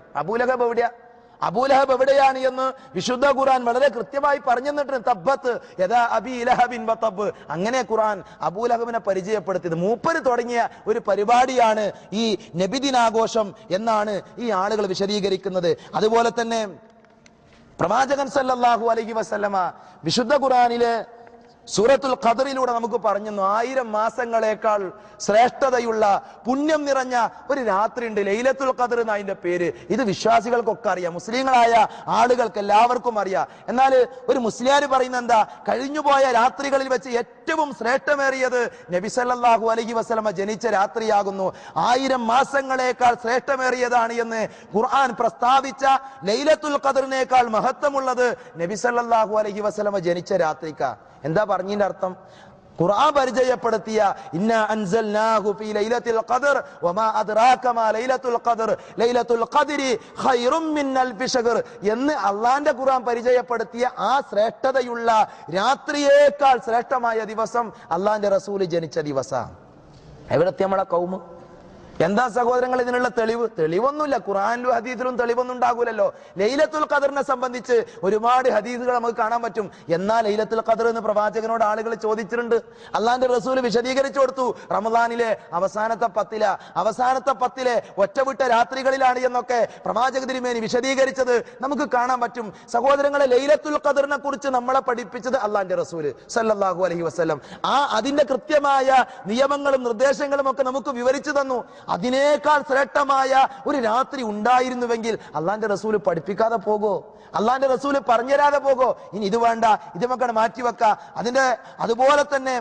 അബൂലഹബ് എവിടെയാണ് എന്ന് വിശുദ്ധ ഖുർആൻ വളരെ കൃത്യമായി പറഞ്ഞു തന്നിട്ടുണ്ട്. തബ്ബത്ത് യദാ അബീ ലഹബിൻ വതബ്. അങ്ങനെ ഖുർആൻ അബൂലഹബിനെ പരിചയപ്പെടുത്തിയത്. മൂപ്പര് തുടങ്ങിയ ഒരു പരിപാടിയാണ് ഈ നബിദിനാഘോഷം എന്നാണ് ഈ ആളുകൾ വിശദീകരിക്കുന്നത്. അതുപോലെ തന്നെ പ്രവാചകൻ സല്ലല്ലാഹു അലൈഹി വസല്ലമ വിശുദ്ധ ഖുർആനിലെ സൂറത്തുൽ ഖദറിലൂടെ നമുക്ക് പറഞ്ഞു, 1000 മാസങ്ങളേക്കാൾ ശ്രേഷ്ഠതയുള്ള പുണ്യം നിറഞ്ഞ ഒരു രാത്രി ഉണ്ട്, ലൈലത്തുൽ ഖദർ എന്ന അതിന്റെ പേര്. ഇത് വിശ്വാസികൾക്കൊക്കെ അറിയാം, മുസ്ലിങ്ങളായ ആളുകൾക്ക് എല്ലാവർക്കും അറിയാം. എന്നാൽ ഒരു മുസ്ലിയാർ പറയുന്ന എന്താ? കഴിഞ്ഞുപോയ രാത്രികളിൽ വെച്ച് ഏറ്റവും ശ്രേഷ്ഠമേറിയത് നബി സല്ലല്ലാഹു അലൈഹി വസല്ലമ ജനിച്ച രാത്രിയാകുന്നു. 1000 മാസങ്ങളേക്കാൾ ശ്രേഷ്ഠമേറിയതാണ് എന്ന് ഖുർആൻ പ്രസ്താവിച്ച ലൈലത്തുൽ ഖദറിനേക്കാൾ മഹത്വമുള്ളത് നബി സല്ലല്ലാഹു അലൈഹി വസല്ലമ ജനിച്ച രാത്രിക്കാ. എന്താ പറഞ്ഞതിന്റെ അർത്ഥം? ഖുർആൻ പരിചയപ്പെടുത്തിയ ഇന്നാ അൻസൽനാഹു ഫീ ലൈലത്തുൽ ഖദർ വമാ അദ്റാക മാ ലൈലത്തുൽ ഖദർ ലൈലത്തുൽ ഖദ്രി ഖൈറും മിൻ അൽഫി ശഹർ എന്ന് അല്ലാഹുവിന്റെ ഖുർആൻ പരിചയപ്പെടുത്തിയ ആ ശ്രേഷ്ഠതയുള്ള രാത്രിയേക്കാൾ ശ്രേഷ്ഠമായ ദിവസം അല്ലാഹുവിന്റെ റസൂൽ ജനിച്ച ദിവസം. എവിടത്തെ നമ്മളെ കൗമ്? എന്താ സഹോദരങ്ങൾ ഇതിനുള്ള തെളിവൊന്നുമില്ല. ഖുർആനിലും ഹദീസിലും തെളിവൊന്നും ഉണ്ടാകൂലല്ലോ. ലൈലത്തുൽ ഖദറിനെ സംബന്ധിച്ച് ഒരുപാട് ഹദീസുകൾ നമുക്ക് കാണാൻ പറ്റും. എന്നാൽ ലൈലത്തുൽ ഖദർ എന്ന് പ്രവാചകനോട് ആളുകൾ ചോദിച്ചിട്ടുണ്ട്. അള്ളാഹിന്റെ റസൂൽ വിശദീകരിച്ചു കൊടുത്തു. റമദാനിലെ അവസാനത്തെ 10 ഒറ്റവിട്ട രാത്രികളിലാണ് എന്നൊക്കെ പ്രവാചക തിരുമേനി വിശദീകരിച്ചത് നമുക്ക് കാണാൻ പറ്റും. സഹോദരങ്ങളെ, ലൈലത്തുൽ ഖദറിനെ കുറിച്ച് നമ്മളെ പഠിപ്പിച്ചത് അള്ളാഹിന്റെ റസൂൽ സല്ലല്ലാഹു അലൈഹി വസല്ലം. അതിന്റെ കൃത്യമായ നിയമങ്ങളും നിർദ്ദേശങ്ങളും ഒക്കെ നമുക്ക് വിവരിച്ചു തന്നു. അതിനേക്കാൾ ശ്രേഷ്ഠമായ ഒരു രാത്രി ഉണ്ടായിരുന്നുവെങ്കിൽ അള്ളാന്റെ റസൂല് പഠിപ്പിക്കാതെ പോകോ? അള്ളാന്റെ റസൂല് പറഞ്ഞുതരാതെ പോകോ? ഇനി ഇത് വേണ്ട, ഇത് നമുക്കത് മാറ്റിവെക്ക. അതുപോലെ തന്നെ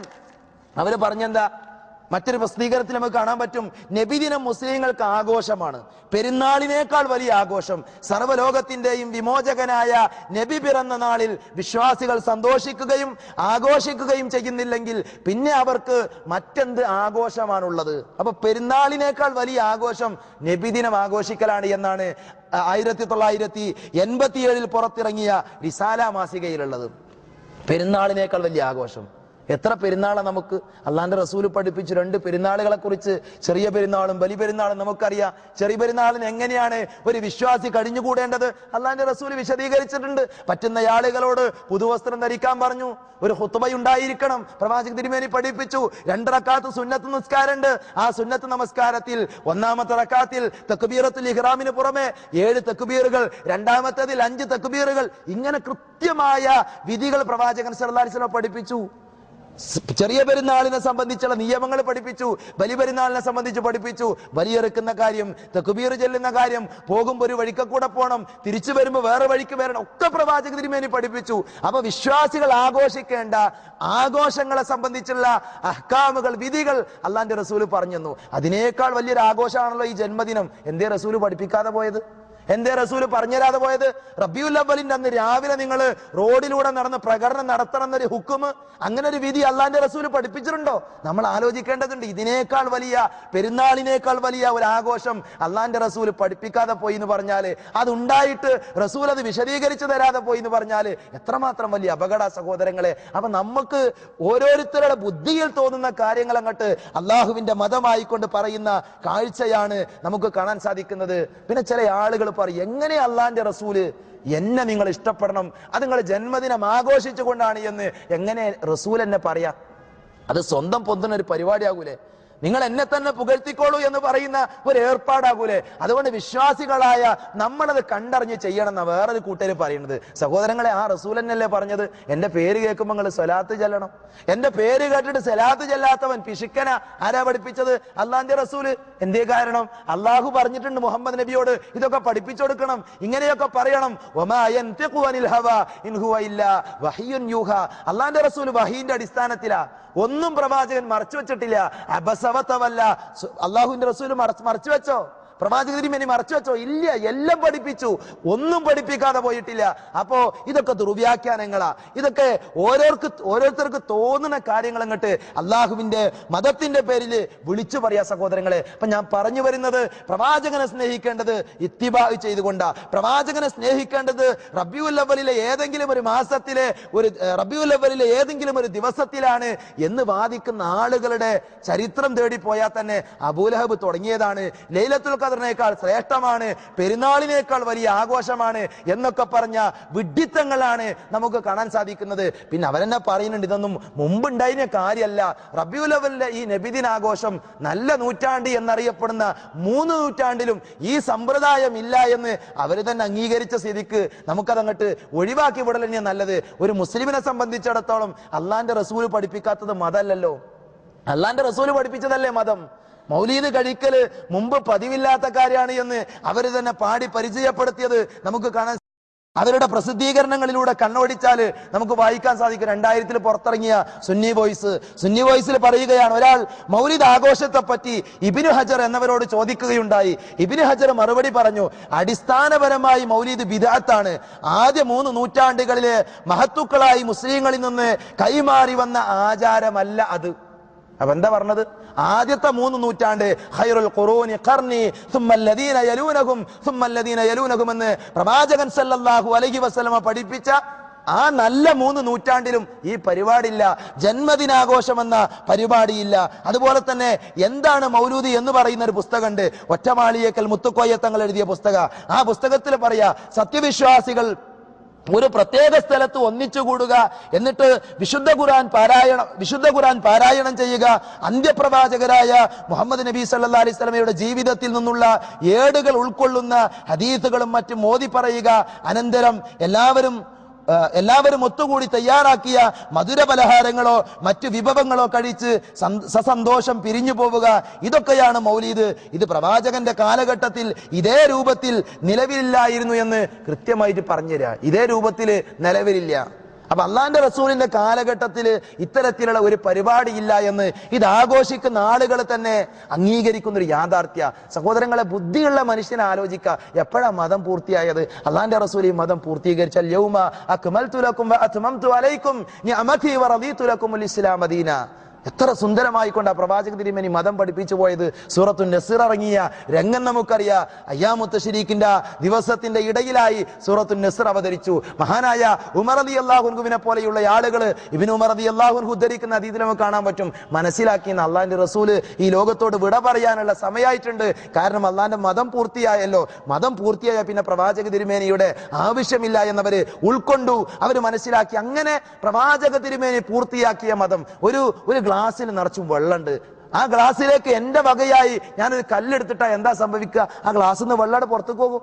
അവര് പറഞ്ഞെന്താ, മറ്റൊരു പ്രസിദ്ധീകരണത്തിൽ നമുക്ക് കാണാൻ പറ്റും, നബിദിനം മുസ്ലിങ്ങൾക്ക് ആഘോഷമാണ്, പെരുന്നാളിനേക്കാൾ വലിയ ആഘോഷം. സർവ്വലോകത്തിന്റെയും വിമോചകനായ നബി പിറന്ന നാളിൽ വിശ്വാസികൾ സന്തോഷിക്കുകയും ആഘോഷിക്കുകയും ചെയ്യുന്നില്ലെങ്കിൽ പിന്നെ അവർക്ക് മറ്റെന്ത് ആഘോഷമാണുള്ളത്? അപ്പൊ പെരുന്നാളിനേക്കാൾ വലിയ ആഘോഷം നബിദിനം ആഘോഷിക്കലാണ് എന്നാണ് 1987 പുറത്തിറങ്ങിയ റിസാല മാസികയിലുള്ളത്. പെരുന്നാളിനേക്കാൾ വലിയ ആഘോഷം എത്ര പെരുന്നാളാണ് നമുക്ക്? അള്ളാന്റെ റസൂല് പഠിപ്പിച്ചു 2 പെരുന്നാളുകളെ കുറിച്ച്, ചെറിയ പെരുന്നാളും വലിയ പെരുന്നാളും. നമുക്കറിയാം ചെറിയ പെരുന്നാളിന് എങ്ങനെയാണ് ഒരു വിശ്വാസി കഴിഞ്ഞുകൂടേണ്ടത് അള്ളാന്റെ റസൂല് വിശദീകരിച്ചിട്ടുണ്ട്. പറ്റുന്ന ആളുകളോട് പുതുവസ്ത്രം ധരിക്കാൻ പറഞ്ഞു, ഒരു ഖുത്ബയുണ്ടായിരിക്കണം, പ്രവാചക തിരുമേനി പഠിപ്പിച്ചു. 2 റക്അത്ത് സുന്നത്ത് നിസ്കാരമുണ്ട്. ആ സുന്നത്ത് നമസ്കാരത്തിൽ ഒന്നാമത്തെ റക്അത്തിൽ തക്ബീറത്തുൽ ഇഹ്റാമിന് പുറമെ 7 തക്ബീറുകൾ, രണ്ടാമത്തേതിൽ 5 തക്ബീറുകൾ. ഇങ്ങനെ കൃത്യമായ വിധികൾ പ്രവാചകൻ സല്ലല്ലാഹു അലൈഹി വസല്ലം പഠിപ്പിച്ചു. ചെറിയ പെരുന്നാളിനെ സംബന്ധിച്ചുള്ള നിയമങ്ങൾ പഠിപ്പിച്ചു, വലിയ പെരുന്നാളിനെ സംബന്ധിച്ച് പഠിപ്പിച്ചു. ബലിയെറുക്കുന്ന കാര്യം, തക്ബീർ ചൊല്ലുന്ന കാര്യം, പോകുമ്പോൾ ഒരു വഴിക്ക് കൂടെ പോകണം, തിരിച്ചു വരുമ്പോൾ വേറെ വഴിക്ക് വരണം, ഒക്കെ പ്രവാചക തിരുമേനി പഠിപ്പിച്ചു. അപ്പൊ വിശ്വാസികൾ ആഘോഷിക്കേണ്ട ആഘോഷങ്ങളെ സംബന്ധിച്ചുള്ള അഹ്കാമുകൾ, വിധികൾ അള്ളാന്റെ റസൂല് പറഞ്ഞു. അതിനേക്കാൾ വലിയൊരു ആഘോഷമാണല്ലോ ഈ ജന്മദിനം. എന്തേ റസൂല് പഠിപ്പിക്കാതെ പോയത്? എന്തേ റസൂല് പറഞ്ഞുതരാതെ പോയത്? റബീഉൽ അവ്വലിന്റെ അന്ന് രാവിലെ നിങ്ങൾ റോഡിലൂടെ നടന്ന് പ്രകടനം നടത്തണം എന്നൊരു ഹുക്കുമ്, അങ്ങനെ ഒരു വിധി അള്ളാന്റെ റസൂല് പഠിപ്പിച്ചിട്ടുണ്ടോ? നമ്മൾ ആലോചിക്കേണ്ടതുണ്ട്. ഇതിനേക്കാൾ വലിയ, പെരുന്നാളിനേക്കാൾ വലിയ ഒരു ആഘോഷം അള്ളാന്റെ റസൂല് പഠിപ്പിക്കാതെ പോയി എന്ന് പറഞ്ഞാല്, അതുണ്ടായിട്ട് റസൂൽ അത് വിശദീകരിച്ചു തരാതെ പോയി എന്ന് പറഞ്ഞാല് എത്രമാത്രം വലിയ അപകട സഹോദരങ്ങളെ. അപ്പൊ നമുക്ക് ഓരോരുത്തരുടെ ബുദ്ധിയിൽ തോന്നുന്ന കാര്യങ്ങൾ അങ്ങോട്ട് അള്ളാഹുവിന്റെ മതമായിക്കൊണ്ട് പറയുന്ന കാഴ്ചയാണ് നമുക്ക് കാണാൻ സാധിക്കുന്നത്. പിന്നെ ചില ആളുകൾ പറയും, എങ്ങനെ അള്ളാന്റെ റസൂല് എന്നെ നിങ്ങൾ ഇഷ്ടപ്പെടണം, അത് നിങ്ങൾ ജന്മദിനം ആഘോഷിച്ചുകൊണ്ടാണ് എന്ന് എങ്ങനെ റസൂൽ എന്നെ പറയാ? അത് സ്വന്തം പൊന്തുന്ന ഒരു പരിപാടിയാകൂലേ? നിങ്ങൾ എന്നെ തന്നെ പുകഴ്ത്തിക്കോളൂ എന്ന് പറയുന്ന ഒരു ഏർപ്പാടാകൂലേ? അതുകൊണ്ട് വിശ്വാസികളായ നമ്മളത് കണ്ടറിഞ്ഞ് ചെയ്യണം എന്നാ വേറൊരു കൂട്ടര് പറയുന്നത്. സഹോദരങ്ങളെ, ആ റസൂൽ എന്നല്ലേ പറഞ്ഞത്, എന്റെ പേര് കേൾക്കുമ്പോൾ നിങ്ങൾ സ്വലാത്ത് ചെല്ലണം. എന്റെ പേര് കേട്ടിട്ട് സ്വലാത്ത് ചെല്ലാത്തവൻ പിശുക്കന. ആരാ പഠിപ്പിച്ചത്? അള്ളാന്റെ റസൂല്. എന്തേ കാരണം? അള്ളാഹു പറഞ്ഞിട്ടുണ്ട് മുഹമ്മദ് നബിയോട് ഇതൊക്കെ പഠിപ്പിച്ചു കൊടുക്കണം, ഇങ്ങനെയൊക്കെ പറയണം. അള്ളാന്റെ റസൂല് വഹീന്റെ അടിസ്ഥാനത്തിലാ, ഒന്നും പ്രവാചകൻ മറച്ചു വെച്ചിട്ടില്ല. അബസവത്തവല്ല. അള്ളാഹുവിന്റെ റസൂല് മറച്ചു വെച്ചോ? പ്രവാചക തിരുമേനി മറച്ചു വെച്ചോ? ഇല്ല, എല്ലാം പഠിപ്പിച്ചു, ഒന്നും പഠിപ്പിക്കാതെ പോയിട്ടില്ല. അപ്പോ ഇതൊക്കെ ദുർവ്യാഖ്യാനങ്ങളാ. ഇതൊക്കെ ഓരോരുത്തർക്ക് തോന്നുന്ന കാര്യങ്ങൾ അങ്ങോട്ട് അള്ളാഹുവിന്റെ മതത്തിന്റെ പേരിൽ വിളിച്ചു പറയാ സഹോദരങ്ങളെ. അപ്പൊ ഞാൻ പറഞ്ഞു വരുന്നത്, പ്രവാചകനെ സ്നേഹിക്കേണ്ടത് ഇത്തിബാ ചെയ്തുകൊണ്ടാ. പ്രവാചകനെ സ്നേഹിക്കേണ്ടത് റബീഉൽ അവ്വലിലെ ഏതെങ്കിലും ഒരു മാസത്തിലെ, റബീഉൽ അവ്വലിലെ ഏതെങ്കിലും ഒരു ദിവസത്തിലാണ് എന്ന് വാദിക്കുന്ന ആളുകളുടെ ചരിത്രം തേടി പോയാൽ തന്നെ അബൂലഹബ് തുടങ്ങിയതാണ് ലൈലത്തുൽ ഖദറിനേക്കാൾ ശ്രേഷ്ഠമാണ്, പെരുന്നാളിനേക്കാൾ വലിയ ആഘോഷമാണ് എന്നൊക്കെ പറഞ്ഞ വിഡ്ഢിത്തങ്ങളാണ് നമുക്ക് കാണാൻ സാധിക്കുന്നത്. പിന്നെ അവരെന്നെ പറയുന്നുണ്ട്, ഇതൊന്നും മുമ്പുണ്ടായിരുന്ന കാര്യമല്ല. റബീഉൽ അവ്വലിലെ ഈ നബിദിനാഘോഷം നല്ല നൂറ്റാണ്ട് എന്നറിയപ്പെടുന്ന 3 നൂറ്റാണ്ടിലും ഈ സമ്പ്രദായം ഇല്ല എന്ന് അവർ തന്നെ അംഗീകരിച്ച സ്ഥിതിക്ക് നമുക്കതങ്ങോട്ട് ഒഴിവാക്കി വിടൽ തന്നെയാണ് നല്ലത്. ഒരു മുസ്ലിമിനെ സംബന്ധിച്ചിടത്തോളം അള്ളാന്റെ റസൂല് പഠിപ്പിക്കാത്തത് മതമല്ലല്ലോ, അള്ളാന്റെ റസൂല് പഠിപ്പിച്ചതല്ലേ മതം. മൗലീദ് കഴിക്കല് മുമ്പ് പതിവില്ലാത്ത കാര്യമാണ് എന്ന് അവർ തന്നെ പാടി പരിചയപ്പെടുത്തിയത് നമുക്ക് കാണാൻ, അവരുടെ പ്രസിദ്ധീകരണങ്ങളിലൂടെ കണ്ണോടിച്ചാല് നമുക്ക് വായിക്കാൻ സാധിക്കും. 2000 പുറത്തിറങ്ങിയ സുന്നി വോയിസിൽ പറയുകയാണ്, ഒരാൾ മൗലിദ് ആഘോഷത്തെ പറ്റി ഇബ്നു ഹജർ എന്നവരോട് ചോദിക്കുകയുണ്ടായി. ഇബ്നു ഹജർ മറുപടി പറഞ്ഞു, അടിസ്ഥാനപരമായി മൗലിദ് ബിദ്അത്താണ്. ആദ്യ 3 നൂറ്റാണ്ടുകളിലെ മഹത്തുക്കളായി മുസ്ലിങ്ങളിൽ നിന്ന് കൈമാറി വന്ന ആചാരമല്ല അത്. അപ്പൊ എന്താ പറഞ്ഞത്? ആദ്യത്തെ 3 നൂറ്റാണ്ട് ഖൈറുൽ ഖുറൂനി ഖർനി സുമ്മല്ലദീന യലൂനഹും സുമ്മല്ലദീന യലൂനഹും എന്ന് പ്രവാചകൻ സല്ലല്ലാഹു അലൈഹി വസല്ലമ പഠിപ്പിച്ച ആ നല്ല 3 നൂറ്റാണ്ടിലും ഈ പരിപാടിയില്ല, ജന്മദിനാഘോഷം എന്ന പരിപാടിയില്ല. അതുപോലെ തന്നെ എന്താണ് മൗലൂദ് എന്ന് പറയുന്ന ഒരു പുസ്തകമുണ്ട്, ഒറ്റമാളിയേക്കൽ മുത്തുക്കോയ തങ്ങൾ എഴുതിയ പുസ്തകം. ആ പുസ്തകത്തിൽ പറയാ, സത്യവിശ്വാസികൾ ഒരു പ്രത്യേക സ്ഥലത്ത് ഒന്നിച്ചുകൂടുക, എന്നിട്ട് വിശുദ്ധ ഖുർആൻ പാരായണം ചെയ്യുക, അന്ത്യപ്രവാചകരായ മുഹമ്മദ് നബി സല്ലല്ലാഹു അലൈഹി വസല്ലമയുടെ ജീവിതത്തിൽ നിന്നുള്ള ഏടുകൾ ഉൾക്കൊള്ളുന്ന ഹദീസുകളും മറ്റും മോദി പറയുക, അനന്തരം എല്ലാവരും എല്ലാവരും ഒത്തുകൂടി തയ്യാറാക്കിയ മധുര പലഹാരങ്ങളോ മറ്റു വിഭവങ്ങളോ കഴിച്ച് സസന്തോഷം പിരിഞ്ഞു പോവുക, ഇതൊക്കെയാണ് മൗലീദ്. ഇത് പ്രവാചകന്റെ കാലഘട്ടത്തിൽ ഇതേ രൂപത്തിൽ നിലവിലില്ലായിരുന്നു എന്ന് കൃത്യമായിട്ട് പറഞ്ഞുതരാ. ഇതേ രൂപത്തിൽ നിലവിലില്ല. അപ്പൊ അള്ളാന്റെ റസൂലിന്റെ കാലഘട്ടത്തിൽ ഇത്തരത്തിലുള്ള ഒരു പരിപാടി ഇല്ല എന്ന് ഇത് ആഘോഷിക്കുന്ന ആളുകൾ തന്നെ അംഗീകരിക്കുന്ന ഒരു യാഥാർത്ഥ്യ. സഹോദരങ്ങളെ, ബുദ്ധിയുള്ള മനുഷ്യനെ ആലോചിക്കുക, എപ്പോഴാ മതം പൂർത്തിയായത്? അള്ളാന്റെ റസൂൽ ഈ മതം പൂർത്തീകരിച്ചാൽ യൗമ അക്മൽതു ലക്കും വഅത്മംതു അലൈക്കും നിഅമതി വറദീതു ലക്കുമുൽ ഇസ്ലാമ ദീന. എത്ര സുന്ദരമായിക്കൊണ്ട് ആ പ്രവാചക തിരുമേനി മതം പഠിപ്പിച്ചു പോയത്. സൂറത്തുൻ നസ്ർ ഇറങ്ങിയ രംഗം നമുക്കറിയാം. അയ്യാമു തശ്രീഖിന്റെ ദിവസത്തിന്റെ ഇടയിലായി സൂറത്തുൻ നസ്ർ അവതരിച്ചു. മഹാനായ ഉമർ റളിയല്ലാഹു അൻഹുവിനെ പോലെയുള്ള ആളുകൾ, ഇബ്നു ഉമർ റളിയല്ലാഹു അൻഹു ഉദ്ധരിക്കുന്ന ഹദീസിൽ നമുക്ക് കാണാൻ പറ്റും, മനസ്സിലാക്കിയെന്ന് അള്ളാന്റെ റസൂല് ഈ ലോകത്തോട് വിട പറയാനുള്ള സമയമായിട്ടുണ്ട്. കാരണം അള്ളാന്റെ മതം പൂർത്തിയായല്ലോ. മതം പൂർത്തിയായ പിന്നെ പ്രവാചക തിരുമേനിയുടെ ആവശ്യമില്ല എന്നവര് ഉൾക്കൊണ്ടു, അവര് മനസ്സിലാക്കി. അങ്ങനെ പ്രവാചക തിരുമേനി പൂർത്തിയാക്കിയ മതം ഒരു ഗ്ലാസ്സിൽ നിറച്ചും വെള്ളമുണ്ട്. ആ ഗ്ലാസ്സിലേക്ക് എന്റെ വകയായി ഞാനൊരു കല്ലെടുത്തിട്ടാ എന്താ സംഭവിക്കുക? ആ ഗ്ലാസ്സിൽ നിന്ന് വെള്ളം പുറത്തു പോകും.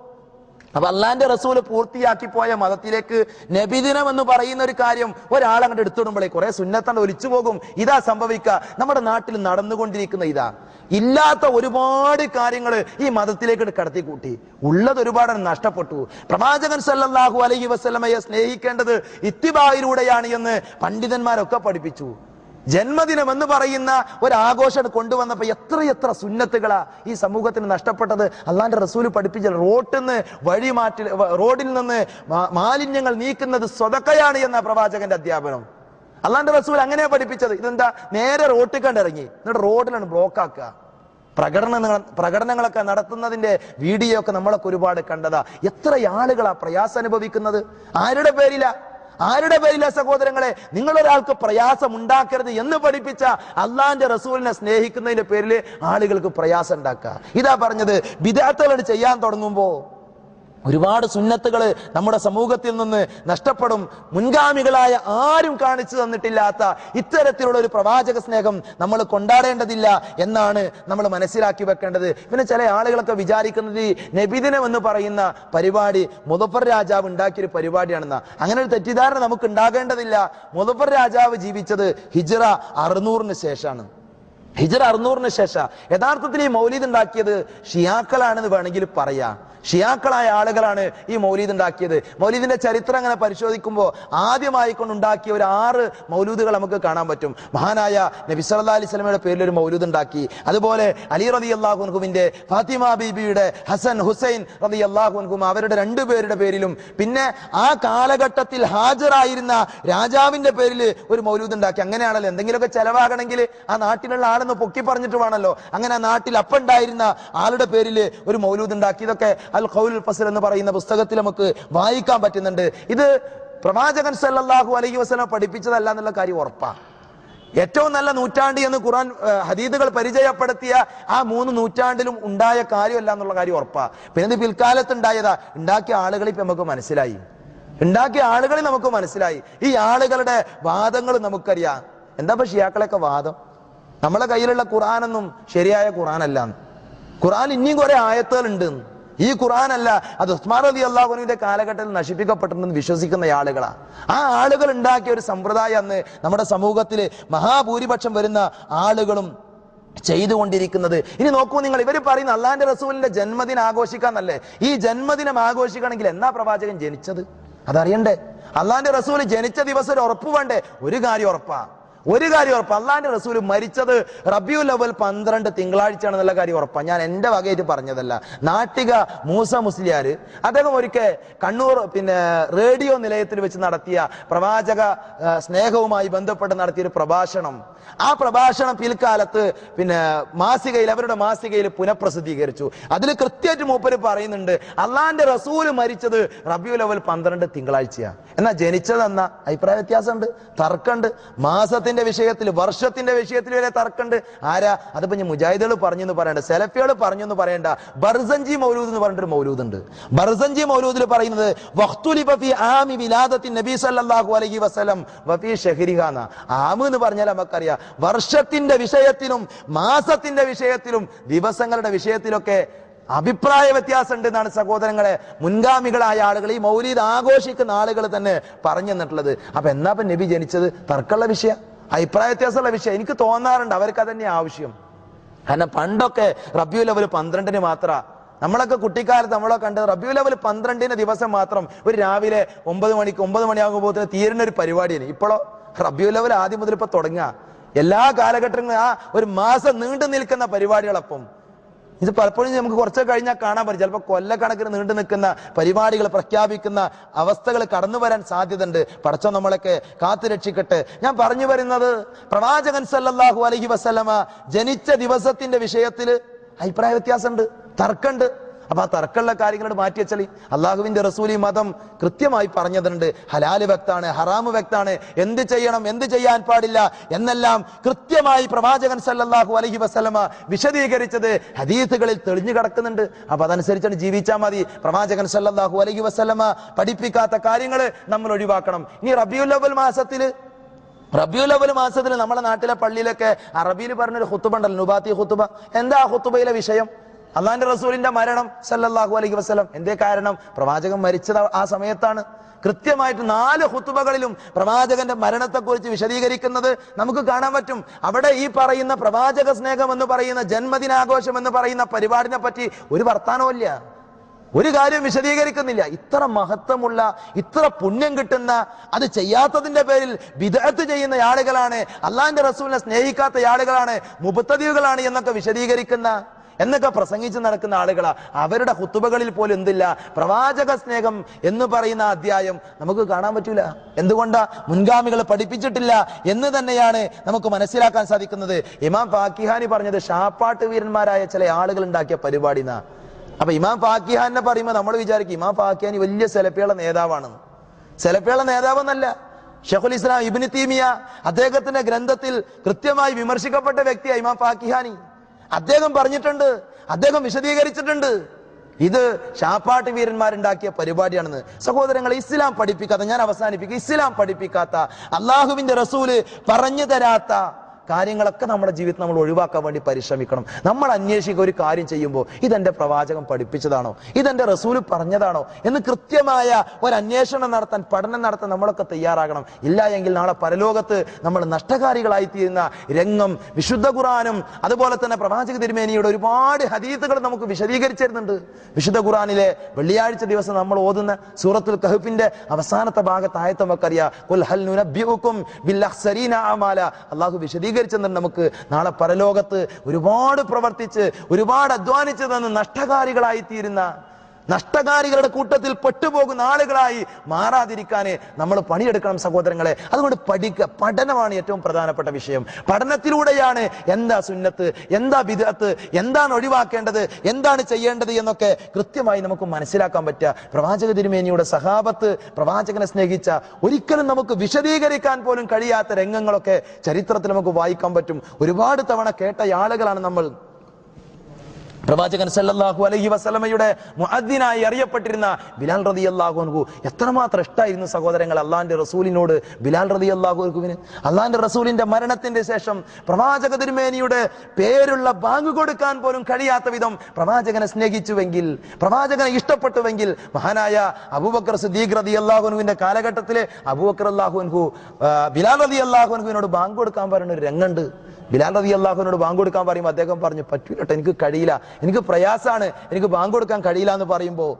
അപ്പൊ അള്ളാന്റെ റസൂല് പൂർത്തിയാക്കി പോയ മതത്തിലേക്ക് നബിദിനം എന്ന് പറയുന്ന ഒരു കാര്യം ഒരാൾ അങ്ങോട്ട് എടുത്തിടുമ്പോഴേ കുറെ സുന്നത്തണ്ട് ഒലിച്ചു പോകും. ഇതാ സംഭവിക്കുക. നമ്മുടെ നാട്ടിൽ നടന്നുകൊണ്ടിരിക്കുന്ന ഇതാ. ഇല്ലാത്ത ഒരുപാട് കാര്യങ്ങൾ ഈ മതത്തിലേക്ക് കടത്തിക്കൂട്ടി. ഉള്ളത് ഒരുപാട് നഷ്ടപ്പെട്ടു. പ്രവാചകൻ സല്ലല്ലാഹു അലൈഹി വസല്ലമയെ സ്നേഹിക്കേണ്ടത് ഇത്തിബായിലൂടെയാണ് എന്ന് പണ്ഡിതന്മാരൊക്കെ പഠിപ്പിച്ചു. ജന്മദിനം എന്ന് പറയുന്ന ഒരു ആഘോഷം കൊണ്ടുവന്നപ്പോ എത്ര സുന്നത്തുകളാ ഈ സമൂഹത്തിന് നഷ്ടപ്പെട്ടത്. അള്ളാന്റെ റസൂല് പഠിപ്പിച്ച റോഡിൽ നിന്ന് മാലിന്യങ്ങൾ നീക്കുന്നത് സ്വതക്കയാണ് എന്ന പ്രവാചകന്റെ അധ്യാപനം. അള്ളാന്റെ റസൂൽ അങ്ങനെയാ പഠിപ്പിച്ചത്. ഇതെന്താ, നേരെ റോട്ടിൽ കണ്ടിറങ്ങി എന്നിട്ട് റോഡിലാണ് ബ്ലോക്ക് ആക്കുക. പ്രകടനങ്ങളൊക്കെ നടത്തുന്നതിന്റെ വീഡിയോ ഒക്കെ നമ്മളൊക്കെ ഒരുപാട് കണ്ടതാ. എത്ര ആളുകളാ പ്രയാസം അനുഭവിക്കുന്നത്? ആരുടെ പേരിലാ സഹോദരങ്ങളെ? നിങ്ങളൊരാൾക്ക് പ്രയാസം ഉണ്ടാക്കരുത് എന്ന് പഠിപ്പിച്ച അള്ളാന്റെ റസൂലിനെ സ്നേഹിക്കുന്നതിന്റെ പേരിൽ ആളുകൾക്ക് പ്രയാസം ഉണ്ടാക്കുക. ഇതാ പറഞ്ഞത്. ബിദ്അത്തുകൾ ചെയ്യാൻ തുടങ്ങുമ്പോ ഒരുപാട് സുന്നത്തുകൾ നമ്മുടെ സമൂഹത്തിൽ നിന്ന് നഷ്ടപ്പെടും. മുൻഗാമികളായ ആരും കാണിച്ചു തന്നിട്ടില്ലാത്ത ഇത്തരത്തിലുള്ള ഒരു പ്രവാചക സ്നേഹം നമ്മൾ കൊണ്ടാടേണ്ടതില്ല എന്നാണ് നമ്മൾ മനസ്സിലാക്കി വെക്കേണ്ടത്. പിന്നെ ചില ആളുകളൊക്കെ വിചാരിക്കുന്നത് നബിദിനം എന്ന് പറയുന്ന പരിപാടി മുദഫർ രാജാവ് ഉണ്ടാക്കിയൊരു പരിപാടിയാണെന്ന. അങ്ങനെ ഒരു തെറ്റിദ്ധാരണ നമുക്ക് ഉണ്ടാകേണ്ടതില്ല. മുദഫർ രാജാവ് ജീവിച്ചത് ഹിജ്റ 600 ശേഷമാണ്. ഹിജ്റ 600 ശേഷം യഥാർത്ഥത്തിൽ ഈ മൗലീദ് ഉണ്ടാക്കിയത് ഷിയാക്കളാണെന്ന് വേണമെങ്കിൽ പറയാം. ഷിയാക്കളായ ആളുകളാണ് ഈ മൗലീദ് ഉണ്ടാക്കിയത്. മൗലീദിന്റെ ചരിത്രം അങ്ങനെ പരിശോധിക്കുമ്പോൾ ആദ്യമായി കൊണ്ടുണ്ടാക്കിയ ഒരു 6 മൗലൂദുകൾ നമുക്ക് കാണാൻ പറ്റും. മഹാനായ നബി സല്ലല്ലാഹു അലൈഹി വസല്ലമയുടെ പേരിൽ ഒരു മൗലൂദ് ഉണ്ടാക്കി. അതുപോലെ അലി റളിയല്ലാഹു അൻഹുവിന്റെ ഫാത്തിമ ബീബിയുടെ ഹസൻ ഹുസൈൻ റളിയല്ലാഹു അൻഹും അവരുടെ 2 പേരുടെ പേരിലും, പിന്നെ ആ കാലഘട്ടത്തിൽ ഹാജറായിരുന്ന രാജാവിന്റെ പേരിൽ ഒരു മൗലൂദ് ഉണ്ടാക്കി. അങ്ങനെയാണല്ലോ എന്തെങ്കിലുമൊക്കെ ചെലവാകണമെങ്കിൽ ആ നാട്ടിലുള്ള ആളെന്ന് പൊക്കി പറഞ്ഞിട്ട് വേണമല്ലോ. അങ്ങനെ ആ നാട്ടിൽ അപ്പുണ്ടായിരുന്ന ആളുടെ പേരിൽ ഒരു മൗലൂദ് ഉണ്ടാക്കി. ഇതൊക്കെ അൽ ഖൗലുൽ ഫസ്ൽ എന്ന് പറയുന്ന പുസ്തകത്തിൽ നമുക്ക് വായിക്കാൻ പറ്റുന്നുണ്ട്. ഇത് പ്രവാചകൻ സല്ലല്ലാഹു അലൈഹി വസല്ലം പഠിപ്പിച്ചതല്ല എന്നുള്ള കാര്യം ഉറപ്പാ. ഏറ്റവും നല്ല നൂറ്റാണ്ട് എന്ന് ഖുർആൻ ഹദീദുകൾ പരിചയപ്പെടുത്തിയ ആ 3 നൂറ്റാണ്ടിലും ഉണ്ടായ കാര്യമല്ല എന്നുള്ള കാര്യം ഉറപ്പാ. പിന്നെ ഇത് പിൽക്കാലത്ത് ഉണ്ടായതാ. ഉണ്ടാക്കിയ ആളുകളെ ഇപ്പൊ നമുക്ക് മനസ്സിലായി. ഈ ആളുകളുടെ വാദങ്ങൾ നമുക്കറിയാം. എന്താ ഇപ്പൊ ഷിയാക്കളൊക്കെ വാദം? നമ്മളെ കയ്യിലുള്ള ഖുർആനൊന്നും ശരിയായ ഖുർആനല്ല. ഖുർആൻ ഇനിയും കുറെ ആയത്തുകൾ ഉണ്ട്. ഈ ഖുർആൻ അല്ല, അത് ഉസ്മാൻ റളിയല്ലാഹു അൻഹുവിന്റെ കാലഘട്ടത്തിൽ നശിപ്പിക്കപ്പെട്ടെന്ന് വിശ്വസിക്കുന്ന ആളുകളാ. ആ ആളുകൾ ഉണ്ടാക്കിയ ഒരു സമ്പ്രദായം അന്ന് നമ്മുടെ സമൂഹത്തിൽ മഹാഭൂരിപക്ഷം വരുന്ന ആളുകളും ചെയ്തുകൊണ്ടിരിക്കുന്നത്. ഇനി നോക്കൂ നിങ്ങൾ, ഇവർ പറയുന്ന അള്ളാന്റെ റസൂലിന്റെ ജന്മദിനം ആഘോഷിക്കാന്നല്ലേ. ഈ ജന്മദിനം ആഘോഷിക്കണമെങ്കിൽ എന്നാ പ്രവാചകൻ ജനിച്ചത് അതറിയണ്ടേ? അള്ളാന്റെ റസൂൽ ജനിച്ച ദിവസം ഒരു ഉറപ്പ് വേണ്ടേ? ഒരു കാര്യം ഉറപ്പാ. അള്ളാന്റെ റസൂൽ മരിച്ചത് റബീഉൽ അവ്വൽ 12 തിങ്കളാഴ്ചയാണെന്നുള്ള കാര്യം ഉറപ്പാണ്. ഞാൻ എന്റെ വകയായിട്ട് പറഞ്ഞതല്ല. നാട്ടിക മൂസ മുസ്ലിയാർ അദ്ദേഹം ഒരിക്കൽ കണ്ണൂർ റേഡിയോ നിലയത്തിൽ വെച്ച് നടത്തിയ പ്രവാചക സ്നേഹവുമായി ബന്ധപ്പെട്ട് നടത്തിയൊരു പ്രഭാഷണം, ആ പ്രഭാഷണം പിൽക്കാലത്ത് അവരുടെ മാസികയിൽ പുനഃപ്രസിദ്ധീകരിച്ചു. അതിൽ കൃത്യമായിട്ട് മൂപ്പര് പറയുന്നുണ്ട് അള്ളാന്റെ റസൂല് മരിച്ചത് റബീഉൽ അവ്വൽ 12 തിങ്കളാഴ്ചയാണ്. എന്നാൽ ജനിച്ചതെന്ന അഭിപ്രായ വ്യത്യാസമുണ്ട്, തർക്കമുണ്ട്. മാസത്തിന്റെ വിഷയത്തിൽ, വർഷത്തിന്റെ വിഷയത്തിൽ വരെ തർക്കമുണ്ട്. ആരാ? അതിപ്പോ ഞാൻ മുജാഹിദുകൾ പറഞ്ഞു എന്ന് പറയണ്ട, സെലഫികൾ പറഞ്ഞു എന്ന് പറയണ്ട. ബർസഞ്ചി മൗലൂദ് എന്ന് പറഞ്ഞിട്ടൊരു മൗലൂദ് ഉണ്ട്. ബർസഞ്ചി മൗലൂദിൽ പറയുന്നത് വഖ്തുലിഫ ഫീ ആമി വിലാദത്തി നബി സല്ലല്ലാഹു അലൈഹി വസല്ലം വഫീ ശഹ്രിഹാ. ആമ് എന്ന് പറഞ്ഞാൽ നമുക്കറിയാം വർഷത്തിന്റെ വിഷയത്തിലും മാസത്തിന്റെ വിഷയത്തിലും ദിവസങ്ങളുടെ വിഷയത്തിലൊക്കെ അഭിപ്രായ വ്യത്യാസം ഉണ്ട് എന്നാണ് സഹോദരങ്ങളെ മുൻഗാമികളായ ആളുകൾ, ഈ മൗലീദ് ആഘോഷിക്കുന്ന ആളുകൾ തന്നെ പറഞ്ഞു തന്നിട്ടുള്ളത്. അപ്പൊ എന്നാ നബി ജനിച്ചത്? തർക്കമുള്ള വിഷയം, അഭിപ്രായ വ്യത്യാസമുള്ള വിഷയം. എനിക്ക് തോന്നാറുണ്ട് അവർക്ക് അതന്നെ ആവശ്യം. കാരണം പണ്ടൊക്കെ റബിയുൽ അവ്വൽ 12 മാത്ര, നമ്മളൊക്കെ കുട്ടിക്കാലത്ത് നമ്മളൊക്കെ കണ്ടത് റബിയുൽ അവ്വൽ 12 ദിവസം മാത്രം ഒരു രാവിലെ 9 മണിയാകുമ്പോൾ തീരുന്ന ഒരു പരിപാടിയാണ്. ഇപ്പോഴോ റബിയുൽ അവ്വൽ ആദ്യം മുതൽ ഇപ്പൊ തുടങ്ങുക, എല്ലാ കാലഘട്ടങ്ങളും ആ ഒരു മാസം നീണ്ടു നിൽക്കുന്ന പരിപാടികളപ്പം. ഇത് പലപ്പോഴും നമുക്ക് കുറച്ച് കഴിഞ്ഞാൽ കാണാൻ പറ്റും. ചിലപ്പോൾ കൊല്ലക്കണക്കിന് നീണ്ടു നിൽക്കുന്ന പരിപാടികൾ പ്രഖ്യാപിക്കുന്ന അവസ്ഥകൾ കടന്നു വരാൻ സാധ്യതയുണ്ട്. പടച്ചോൻ നമ്മളൊക്കെ കാത്തു രക്ഷിക്കട്ടെ. ഞാൻ പറഞ്ഞു വരുന്നത്, പ്രവാചകൻ സല്ലല്ലാഹു അലൈഹി വസല്ലമ ജനിച്ച ദിവസത്തിന്റെ വിഷയത്തിൽ അഭിപ്രായ വ്യത്യാസമുണ്ട്, തർക്കമുണ്ട്. അപ്പൊ ആ തർക്കമുള്ള കാര്യങ്ങളോട് മാറ്റി വെച്ചാൽ അള്ളാഹുവിന്റെ റസൂൽ ഈ മതം കൃത്യമായി പറഞ്ഞതുണ്ട്. ഹലാല് വ്യക്താണ്, ഹറാമ് വ്യക്താണ്, എന്ത് ചെയ്യണം, എന്ത് ചെയ്യാൻ പാടില്ല എന്നെല്ലാം കൃത്യമായി പ്രവാചകൻ സല്ലല്ലാഹു അലൈഹി വസല്ലമ വിശദീകരിച്ചത് ഹദീസുകളിൽ തെളിഞ്ഞു കിടക്കുന്നുണ്ട്. അപ്പൊ അതനുസരിച്ചാണ് ജീവിച്ചാൽ മതി. പ്രവാചകൻ സല്ലല്ലാഹു അലൈഹി വസല്ലമ പഠിപ്പിക്കാത്ത കാര്യങ്ങൾ നമ്മൾ ഒഴിവാക്കണം. ഇനി റബീഉൽ അവ്വൽ മാസത്തിൽ നമ്മുടെ നാട്ടിലെ പള്ളിയിലൊക്കെ അറബിയിൽ പറഞ്ഞൊരു ഖുതുബ ഉണ്ടല്ലോ, നുബാത്തി ഖുതുബ. എന്താ ആ ഖുതുബയിലെ വിഷയം? അള്ളാന്റെ റസൂലിന്റെ മരണം സല്ലല്ലാഹു അലൈഹി വസല്ലം. എന്തേ കാരണം? പ്രവാചകൻ മരിച്ചത് ആ സമയത്താണ്. കൃത്യമായിട്ട് 4 ഖുതുബകളിലും പ്രവാചകന്റെ മരണത്തെക്കുറിച്ച് വിശദീകരിക്കുന്നത് നമുക്ക് കാണാൻ പറ്റും. അവിടെ ഈ പറയുന്ന പ്രവാചക സ്നേഹം എന്ന് പറയുന്ന ജന്മദിനാഘോഷം എന്ന് പറയുന്ന പരിപാടിനെ പറ്റി ഒരു വർത്താനവുമില്ല, ഒരു കാര്യം വിശദീകരിക്കുന്നില്ല. ഇത്ര മഹത്വമുള്ള, ഇത്ര പുണ്യം കിട്ടുന്ന, അത് ചെയ്യാത്തതിന്റെ പേരിൽ ബിദ്അത്ത് ചെയ്യുന്ന ആളുകളാണ്, അള്ളാന്റെ റസൂലിനെ സ്നേഹിക്കാത്ത ആളുകളാണ്, മുബ്തദികളാണ് എന്നൊക്കെ വിശദീകരിക്കുന്ന, എന്നൊക്കെ പ്രസംഗിച്ച് നടക്കുന്ന ആളുകളാ. അവരുടെ ഖുതുബകളിൽ പോലും എന്തില്ല? പ്രവാചക സ്നേഹം എന്ന് പറയുന്ന അധ്യായം നമുക്ക് കാണാൻ പറ്റൂല. എന്തുകൊണ്ടാ? മുൻഗാമികൾ പഠിപ്പിച്ചിട്ടില്ല എന്ന് തന്നെയാണ് നമുക്ക് മനസ്സിലാക്കാൻ സാധിക്കുന്നത്. ഇമാം ഫാക്കിഹാനി പറഞ്ഞത് ഷാപ്പാട്ട് വീരന്മാരായ ചില ആളുകൾ ഉണ്ടാക്കിയ പരിപാടി എന്നാ. അപ്പൊ ഇമാം ഫാക്കിഹാനെ പറയുമ്പോൾ നമ്മൾ വിചാരിക്കും ഇമാം ഫാക്കിഹാനി വലിയ സെലഫികളുടെ നേതാവാണെന്ന്. സെലഫികളുടെ നേതാവെന്നല്ല, ഷെഖുൽ ഇസ്ലാം ഇബ്നു തൈമിയ അദ്ദേഹത്തിന്റെ ഗ്രന്ഥത്തിൽ കൃത്യമായി വിമർശിക്കപ്പെട്ട വ്യക്തിയാണ് ഇമാം ഫാക്കിഹാനി. അദ്ദേഹം പറഞ്ഞിട്ടുണ്ട്, അദ്ദേഹം വിശദീകരിച്ചിട്ടുണ്ട്, ഇത് ഷാപ്പാട്ട് വീരന്മാരുണ്ടാക്കിയ പരിപാടിയാണെന്ന്. സഹോദരങ്ങൾ, ഇസ്ലാം പഠിപ്പിക്കാത്ത, ഞാൻ അവസാനിപ്പിക്കും, ഇസ്ലാം പഠിപ്പിക്കാത്ത, അള്ളാഹുവിന്റെ റസൂല് പറഞ്ഞു തരാത്ത കാര്യങ്ങളൊക്കെ നമ്മുടെ ജീവിതത്തിൽ നമ്മൾ ഒഴിവാക്കാൻ വേണ്ടി പരിശ്രമിക്കണം. നമ്മൾ അന്വേഷിക്കുക, ഒരു കാര്യം ചെയ്യുമ്പോൾ ഇതെന്റെ പ്രവാചകൻ പഠിപ്പിച്ചതാണോ, ഇതെന്റെ റസൂല് പറഞ്ഞതാണോ എന്ന് കൃത്യമായ ഒരു അന്വേഷണം നടത്താൻ, പഠനം നടത്താൻ നമ്മളൊക്കെ തയ്യാറാകണം. ഇല്ല എങ്കിൽ നാളെ പരലോകത്ത് നമ്മൾ നഷ്ടകാരികളായിത്തീരുന്ന രംഗം വിശുദ്ധ ഖുർആനും അതുപോലെ തന്നെ പ്രവാചക തിരുമേനിയുടെ ഒരുപാട് ഹദീസുകൾ നമുക്ക് വിശദീകരിച്ചിരുന്നുണ്ട്. വിശുദ്ധ ഖുർആനിലെ വെള്ളിയാഴ്ച ദിവസം നമ്മൾ ഓതുന്ന സൂറത്തുൽ കഹ്ഫിന്റെ അവസാനത്തെ ഭാഗത്ത് ആയത്ത് നമുക്കറിയാം, ഖുൽ ഹൽ നുനബ്ബിഉകും ബിൽ അഖ്സരീന അമാല. അല്ലാഹു വിശദീകരിച്ചു നമുക്ക് നാളെ പരലോകത്ത് ഒരുപാട് പ്രവർത്തിച്ച്, ഒരുപാട് അധ്വാനിച്ച് തന്ന് നഷ്ടകാരികളായിത്തീരുന്ന, നഷ്ടകാരികളുടെ കൂട്ടത്തിൽ പെട്ടുപോകുന്ന ആളുകളായി മാറാതിരിക്കാന് നമ്മൾ പണിയെടുക്കണം സഹോദരങ്ങളെ. അതുകൊണ്ട് പഠനമാണ് ഏറ്റവും പ്രധാനപ്പെട്ട വിഷയം. പഠനത്തിലൂടെയാണ് എന്താ സുന്നത്ത്, എന്താ ബിദ്അത്ത്, എന്താണ് ഒഴിവാക്കേണ്ടത്, എന്താണ് ചെയ്യേണ്ടത് എന്നൊക്കെ കൃത്യമായി നമുക്ക് മനസ്സിലാക്കാൻ പറ്റുക. പ്രവാചക തിരുമേനിയുടെ സഹാബത്ത് പ്രവാചകനെ സ്നേഹിച്ച, ഒരിക്കലും നമുക്ക് വിശദീകരിക്കാൻ പോലും കഴിയാത്ത രംഗങ്ങളൊക്കെ ചരിത്രത്തിൽ നമുക്ക് വായിക്കാൻ പറ്റും. ഒരുപാട് തവണ കേട്ട ആളുകളാണ് നമ്മൾ. പ്രവാചകൻ സല്ലല്ലാഹു അലൈഹി വസല്ലമയുടെ മുഅദ്ദിനായി അറിയപ്പെട്ടിരുന്ന ബിലാൽ റളിയല്ലാഹു അൻഹു എത്രമാത്രം ഇഷ്ടായിരുന്നു സഹോദരങ്ങൾ അള്ളാന്റെ റസൂലിനോട്. ബിലാൽ റളിയല്ലാഹു അൻഹുവിന് അള്ളാന്റെ റസൂലിന്റെ മരണത്തിന്റെ ശേഷം പ്രവാചക തിരുമേനിയുടെ പേരുള്ള ബാങ്ക് കൊടുക്കാൻ പോലും കഴിയാത്ത വിധം പ്രവാചകനെ സ്നേഹിച്ചുവെങ്കിൽ, പ്രവാചകനെ ഇഷ്ടപ്പെട്ടുവെങ്കിൽ, മഹാനായ അബൂബക്കർ സിദ്ദീഖ് റളിയല്ലാഹു അൻഹുവിന്റെ കാലഘട്ടത്തിലെ അബൂബക്കർ റളിയല്ലാഹു അൻഹു ബിലാൽ റളിയല്ലാഹു അൻഹുവിനോട് ബാങ്ക് കൊടുക്കാൻ പറയുന്ന ഒരു രംഗമുണ്ട്. ബിലാൽ റളിയല്ലാഹുവിനോട് ബാങ്ക് കൊടുക്കാൻ പറയുമ്പോൾ അദ്ദേഹം പറഞ്ഞു, പറ്റൂലട്ടോ, എനിക്ക് കഴിയില്ല, എനിക്ക് പ്രയാസാണ്, എനിക്ക് ബാങ്ക് കൊടുക്കാൻ കഴിയില്ല എന്ന് പറയുമ്പോൾ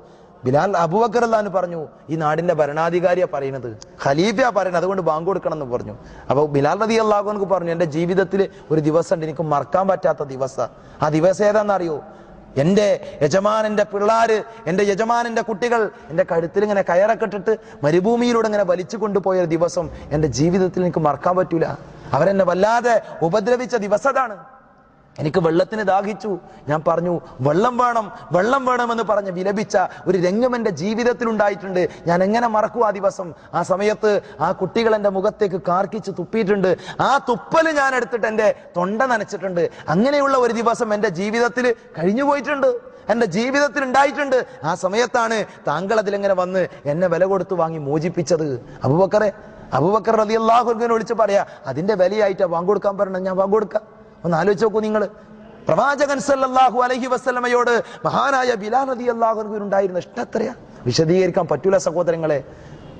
അബൂബക്കർ റളിയല്ലാഹു പറഞ്ഞു, ഈ നാടിന്റെ ഭരണാധികാരിയാ പറയുന്നത്, ഖലീഫയാ പറയുന്നത്, അതുകൊണ്ട് ബാങ്ക് കൊടുക്കണം എന്ന് പറഞ്ഞു. അപ്പോൾ ബിലാൽ റളിയല്ലാഹു അൻഹു പറഞ്ഞു, എന്റെ ജീവിതത്തിൽ ഒരു ദിവസം എനിക്ക് മറക്കാൻ പറ്റാത്ത ദിവസം. ആ ദിവസം ഏതാണെന്നറിയോ? എന്റെ യജമാനന്റെ പിള്ളാര്, എന്റെ യജമാനന്റെ കുട്ടികൾ എന്റെ കഴുത്തിൽ ഇങ്ങനെ കയറൊക്കെ ഇട്ടിട്ട് മരുഭൂമിയിലൂടെ ഇങ്ങനെ വലിച്ചു കൊണ്ടുപോയ ദിവസം എന്റെ ജീവിതത്തിൽ എനിക്ക് മറക്കാൻ പറ്റൂല. അവരെന്നെ വല്ലാതെ ഉപദ്രവിച്ച ദിവസമാണ്. എനിക്ക് വെള്ളത്തിന് ദാഹിച്ചു, ഞാൻ പറഞ്ഞു വെള്ളം വേണം, വെള്ളം വേണമെന്ന് പറഞ്ഞ് വിലപിച്ച ഒരു രംഗം എൻ്റെ ജീവിതത്തിൽ ഉണ്ടായിട്ടുണ്ട്. ഞാൻ എങ്ങനെ മറക്കും ആ ദിവസം? ആ സമയത്ത് ആ കുട്ടികൾ എൻ്റെ മുഖത്തേക്ക് കാർക്കിച്ച് തുപ്പിയിട്ടുണ്ട്. ആ തുപ്പല് ഞാൻ എടുത്തിട്ട് എൻ്റെ തൊണ്ട നനച്ചിട്ടുണ്ട്. അങ്ങനെയുള്ള ഒരു ദിവസം എൻ്റെ ജീവിതത്തിൽ കഴിഞ്ഞു പോയിട്ടുണ്ട്, എൻ്റെ ജീവിതത്തിൽ ഉണ്ടായിട്ടുണ്ട്. ആ സമയത്താണ് താങ്കൾ അതിലെങ്ങനെ വന്ന് എന്നെ വില കൊടുത്ത് വാങ്ങി മോചിപ്പിച്ചത്. അബൂബക്കർ റളിയല്ലാഹു അൻഹുവിനെ വിളിച്ച് പറയാ, അതിന്റെ വിലയായിട്ടാ ബാങ്ക് കൊടുക്കാൻ പറഞ്ഞത്, ഞാൻ ബാങ്ക് കൊടുക്കാം. ഒന്ന് ആലോചിച്ച് നോക്കൂ നിങ്ങൾ. പ്രവാചകൻ സല്ലല്ലാഹു അലൈഹി വസല്ലമയോട് മഹാനായ ബിലാൽ റളിയല്ലാഹു അൻഹു ഉണ്ടായിരുന്ന ഇഷ്ടം എത്രയാ, വിശദീകരിക്കാൻ പറ്റൂല സഹോദരങ്ങളെ.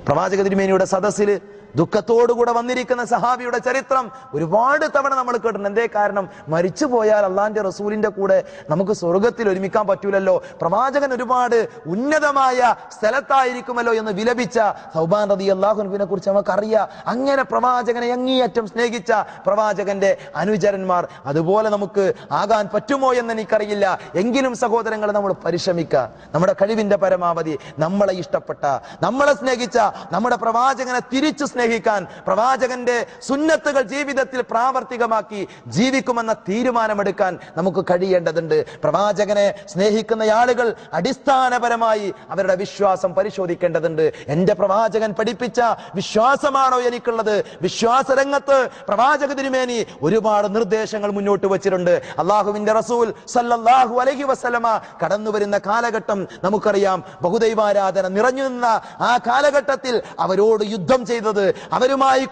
പ്രവാചക തിരുമേനിയുടെ സദസ്സിൽ ദുഃഖത്തോടുകൂടെ വന്നിരിക്കുന്ന സഹാബിയുടെ ചരിത്രം ഒരുപാട് തവണ നമ്മൾ കേട്ടിട്ടുണ്ട്. എന്തേ കാരണം? മരിച്ചു പോയാൽ അള്ളാന്റെ റസൂലിന്റെ കൂടെ നമുക്ക് സ്വർഗത്തിൽ ഒരുമിക്കാൻ പറ്റൂലല്ലോ, പ്രവാചകൻ ഒരുപാട് ഉന്നതമായ സ്ഥലത്തായിരിക്കുമല്ലോ എന്ന് വിലപിച്ച സൗബാൻ റളിയല്ലാഹു അൻഹുവിനെ കുറിച്ച് നമുക്കറിയാം. അങ്ങനെ പ്രവാചകനെ അങ്ങേയറ്റം സ്നേഹിച്ച പ്രവാചകന്റെ അനുചരന്മാർ അതുപോലെ നമുക്ക് ആകാൻ പറ്റുമോ എന്ന് എനിക്കറിയില്ല. എങ്കിലും സഹോദരങ്ങളെ, നമ്മൾ പരിശ്രമിക്കുക, നമ്മുടെ കഴിവിന്റെ പരമാവധി നമ്മളെ ഇഷ്ടപ്പെട്ട, നമ്മളെ സ്നേഹിച്ച നമ്മുടെ പ്രവാചകനെ തിരിച്ചു സ്നേഹിക്കാൻ, പ്രവാചകന്റെ സുന്നത്തുകൾ ജീവിതത്തിൽ പ്രാവർത്തികമാക്കി ജീവിക്കുമെന്ന തീരുമാനമെടുക്കാൻ നമുക്ക് കഴിയേണ്ടതുണ്ട്. പ്രവാചകനെ സ്നേഹിക്കുന്ന ആളുകൾ അടിസ്ഥാനപരമായി അവരുടെ വിശ്വാസം പരിശോധിക്കേണ്ടതുണ്ട്. എന്റെ പ്രവാചകൻ പഠിപ്പിച്ച വിശ്വാസമാണോ എനിക്കുള്ളത്? വിശ്വാസ രംഗത്ത് പ്രവാചക തിരുമേനി ഒരുപാട് നിർദ്ദേശങ്ങൾ മുന്നോട്ട് വച്ചിട്ടുണ്ട്. അള്ളാഹുവിന്റെ റസൂൽ സല്ലല്ലാഹു അലൈഹി വസല്ലമ കടന്നു വരുന്ന കാലഘട്ടം നമുക്കറിയാം. ബഹുദൈവാരാധന നിറഞ്ഞു നിന്ന ആ കാലഘട്ടത്തിൽ അവരോട് യുദ്ധം ചെയ്തത്, അവരുമായി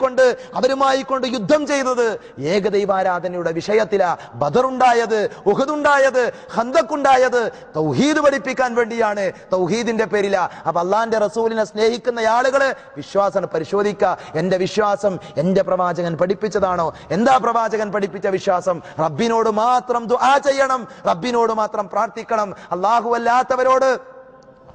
കൊണ്ട് യുദ്ധം ചെയ്തത് ഏകദൈവാരാധനയുടെ വിഷയത്തിലാ. ബദറുണ്ടായത്, ഉഹദുണ്ടായത്, ഖന്തഖുണ്ടായത് തൗഹീദ് പഠിപ്പിക്കാൻ വേണ്ടിയാണ്, തൗഹീദിന്റെ പേരിലാ. അപ്പൊ അള്ളാന്റെ റസൂലിനെ സ്നേഹിക്കുന്ന ആളുകള് വിശ്വാസം പരിശോധിക്കുക. എന്റെ വിശ്വാസം എന്റെ പ്രവാചകൻ പഠിപ്പിച്ചതാണോ? എന്താ പ്രവാചകൻ പഠിപ്പിച്ച വിശ്വാസം? റബ്ബിനോട് മാത്രം ദുആ ചെയ്യണം, റബ്ബിനോട് മാത്രം പ്രാർത്ഥിക്കണം, അല്ലാഹു അല്ലാത്തവരോട്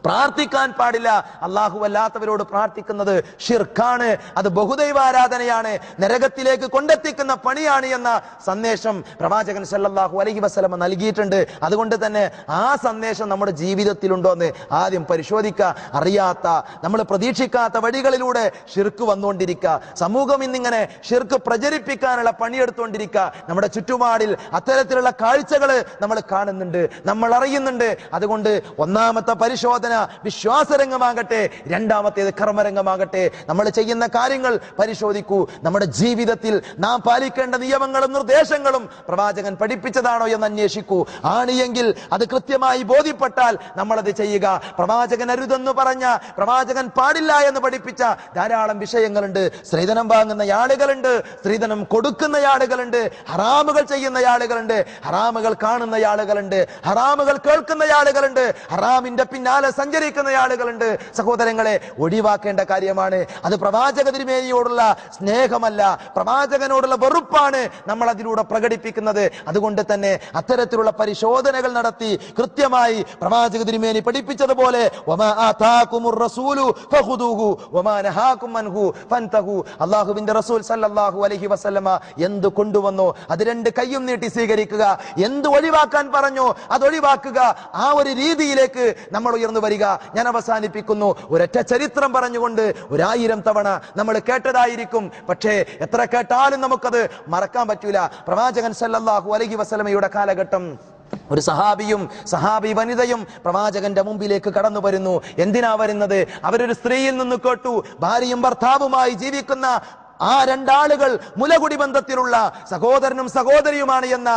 പ്രാർത്ഥിക്കാൻ പാടില്ല. അല്ലാഹു അല്ലാത്തവരോട് പ്രാർത്ഥിക്കുന്നത് ഷിർക്കാണ്, അത് ബഹുദൈവാരാധനയാണ്, നരകത്തിലേക്ക് കൊണ്ടെത്തിക്കുന്ന പണിയാണ് എന്ന സന്ദേശം പ്രവാചകൻ സല്ലല്ലാഹു അലൈഹി വസല്ലം നൽകിയിട്ടുണ്ട്. അതുകൊണ്ട് തന്നെ ആ സന്ദേശം നമ്മുടെ ജീവിതത്തിലുണ്ടോ എന്ന് ആദ്യം പരിശോധിക്കുക. അറിയാത്ത, നമ്മൾ പ്രതീക്ഷിക്കാത്ത വഴികളിലൂടെ ഷിർക്ക് വന്നുകൊണ്ടിരിക്കുക. സമൂഹം ഇന്നിങ്ങനെ ഷിർക്ക് പ്രചരിപ്പിക്കാനുള്ള പണിയെടുത്തുകൊണ്ടിരിക്കുക. നമ്മുടെ ചുറ്റുപാടിൽ അത്തരത്തിലുള്ള കാഴ്ചകൾ നമ്മൾ കാണുന്നുണ്ട്, നമ്മൾ അറിയുന്നുണ്ട്. അതുകൊണ്ട് ഒന്നാമത്തെ പരിശോധന വിശ്വാസരംഗമാകട്ടെ, രണ്ടാമത്തേത് കർമ്മരംഗമാകട്ടെ. നമ്മൾ ചെയ്യുന്ന കാര്യങ്ങൾ പരിശോധിക്കൂ. നമ്മുടെ ജീവിതത്തിൽ നാം പാലിക്കേണ്ട നിയമങ്ങളും നിർദ്ദേശങ്ങളും പ്രവാചകൻ പഠിപ്പിച്ചതാണോ എന്ന് അന്വേഷിക്കൂ. ആണിയെങ്കിൽ അത് കൃത്യമായി ബോധ്യപ്പെട്ടാൽ നമ്മളത് ചെയ്യുക. പ്രവാചകൻ അരുതെന്ന് പറഞ്ഞ, പ്രവാചകൻ പാടില്ല എന്ന് പഠിപ്പിച്ച ധാരാളം വിഷയങ്ങളുണ്ട്. സ്ത്രീധനം വാങ്ങുന്ന ആളുകളുണ്ട്, സ്ത്രീധനം കൊടുക്കുന്ന ആളുകളുണ്ട്, ഹറാമുകൾ ചെയ്യുന്ന ആളുകളുണ്ട്, ഹറാമുകൾ കാണുന്ന ആളുകളുണ്ട്, ഹറാമുകൾ കേൾക്കുന്ന ആളുകളുണ്ട്, ഹറാമിന്റെ പിന്നാലെ സഞ്ചരിക്കുന്ന ആളുകളുണ്ട്. സഹോദരങ്ങളെ, ഒഴിവാക്കേണ്ട കാര്യമാണ്. അത് പ്രവാചക തിരുമേനിയോടുള്ള സ്നേഹമല്ല, പ്രവാചകനോടുള്ള വെറുപ്പാണ് നമ്മൾ അതിലൂടെ പ്രകടിപ്പിക്കുന്നത്. അതുകൊണ്ട് തന്നെ അത്തരത്തിലുള്ള പരിശോധനകൾ നടത്തി കൃത്യമായി പ്രവാചക തിരുമേനി പഠിപ്പിച്ചതുപോലെ അല്ലാഹുവിന്റെ റസൂൽ സല്ലല്ലാഹു അലൈഹി വസല്ലമ എന്ത് കൊണ്ടുവന്നോ അത് രണ്ട് കൈയും നീട്ടി സ്വീകരിക്കുക. എന്ത് ഒഴിവാക്കാൻ പറഞ്ഞോ അത് ഒഴിവാക്കുക. ആ ഒരു രീതിയിലേക്ക് നമ്മൾ ഉയർന്നു വരിക. ഞാൻ അവസാനിപ്പിക്കുന്നു. ഒരൊറ്റ ചരിത്രം പറഞ്ഞുകൊണ്ട് 1000 തവണ നമ്മൾ കേട്ടതായിരിക്കും, പക്ഷേ എത്ര കേട്ടാലും നമുക്കത് മറക്കാൻ പറ്റൂല. പ്രവാചകൻ സല്ലല്ലാഹു അലൈഹി വസല്ലമയുടെ കാലഘട്ടം ഒരു സഹാബി വനിതയും പ്രവാചകന്റെ മുമ്പിലേക്ക് കടന്നു വരുന്നു. എന്തിനാ വരുന്നത്? അവരൊരു സ്ത്രീയിൽ നിന്ന് കേട്ടു, ഭാര്യയും ഭർത്താവുമായി ജീവിക്കുന്ന ആ രണ്ടാളുകൾ മുലകുടി ബന്ധത്തിലുള്ള സഹോദരനും സഹോദരിയുമാണ് എന്ന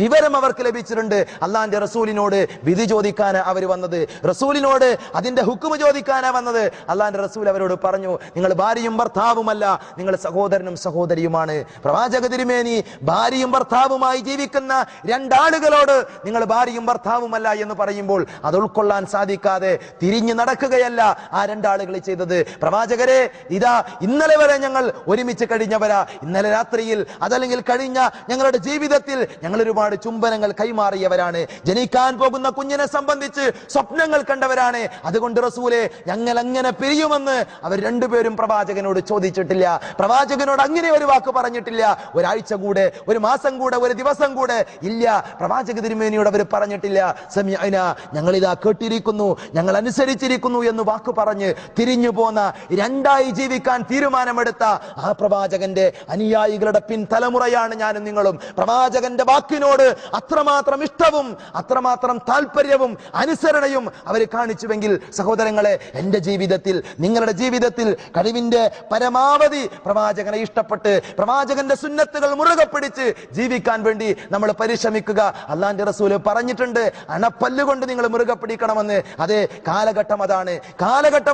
വിവരം അവർക്ക് ലഭിച്ചിട്ടുണ്ട്. അള്ളാന്റെ റസൂലിനോട് വിധി ചോദിക്കാനാ അവർ വന്നത്, റസൂലിനോട് അതിന്റെ ഹുക്കുമ് ചോദിക്കാനാ വന്നത്. അള്ളാന്റെ റസൂൽ അവരോട് പറഞ്ഞു, നിങ്ങൾ ഭാര്യയും ഭർത്താവുമല്ല, നിങ്ങൾ സഹോദരനും സഹോദരിയുമാണ്. പ്രവാചക തിരുമേനി ഭാര്യയും ഭർത്താവുമായി ജീവിക്കുന്ന രണ്ടാളുകളോട് നിങ്ങൾ ഭാര്യയും ഭർത്താവുമല്ല എന്ന് പറയുമ്പോൾ അത് ഉൾക്കൊള്ളാൻ സാധിക്കാതെ തിരിഞ്ഞു നടക്കുകയല്ല ആ രണ്ടാളുകൾ ചെയ്തത്. പ്രവാചകരെ, ഇതാ ഇന്നലെ വരെ ഞങ്ങൾ ഒരുമിച്ച് കഴിഞ്ഞവരാ, ഇന്നലെ രാത്രിയിൽ അതല്ലെങ്കിൽ കഴിഞ്ഞ ഞങ്ങളുടെ ജീവിതത്തിൽ ഞങ്ങൾ ഒരുപാട് ചുംബനങ്ങൾ കൈമാറിയവരാണ്, ജനിക്കാൻ പോകുന്ന കുഞ്ഞിനെ സംബന്ധിച്ച് സ്വപ്നങ്ങൾ കണ്ടവരാണ്. അതുകൊണ്ട് റസൂലെ, ഞങ്ങൾ എങ്ങനെ പിരിയുമെന്ന് അവർ രണ്ടുപേരും പ്രവാചകനോട് ചോദിച്ചിട്ടില്ല. പ്രവാചകനോട് അങ്ങനെ ഒരു വാക്ക് പറഞ്ഞിട്ടില്ല. ഒരാഴ്ച കൂടെ, ഒരു മാസം കൂടെ, ഒരു ദിവസം കൂടെ ഇല്ല. പ്രവാചക തിരുമേനിയോട് അവർ പറഞ്ഞിട്ടില്ല, സമീഅന, ഞങ്ങളിതാ കേട്ടിരിക്കുന്നു, ഞങ്ങൾ അനുസരിച്ചിരിക്കുന്നു എന്ന് വാക്ക് പറഞ്ഞ് തിരിഞ്ഞു പോന്ന, രണ്ടായി ജീവിക്കാൻ തീരുമാനമെടുത്ത ആ പ്രവാചകന്റെ അനുയായികളുടെ പിൻതലമുറയാണ് ഞാനും നിങ്ങളും. പ്രവാചകന്റെ വാക്കിനോട് അത്രമാത്രം ഇഷ്ടവും അത്രമാത്രം താല്പര്യവും അനുസരണയും അവർ കാണിച്ചുവെങ്കിൽ സഹോദരങ്ങളെ, എന്റെ ജീവിതത്തിൽ, നിങ്ങളുടെ ജീവിതത്തിൽ കഴിവിന്റെ പരമാവധി പ്രവാചകനെ ഇഷ്ടപ്പെട്ട് പ്രവാചകന്റെ സുന്നത്തുകൾ മുറുകെ പിടിച്ച് ജീവിക്കാൻ വേണ്ടി നമ്മൾ പരിശ്രമിക്കുക. അള്ളാന്റെ റസൂല് പറഞ്ഞിട്ടുണ്ട്, അണപ്പല്ലുകൊണ്ട് നിങ്ങൾ മുറുകെ പിടിക്കണമെന്ന്. അതെ, കാലഘട്ടം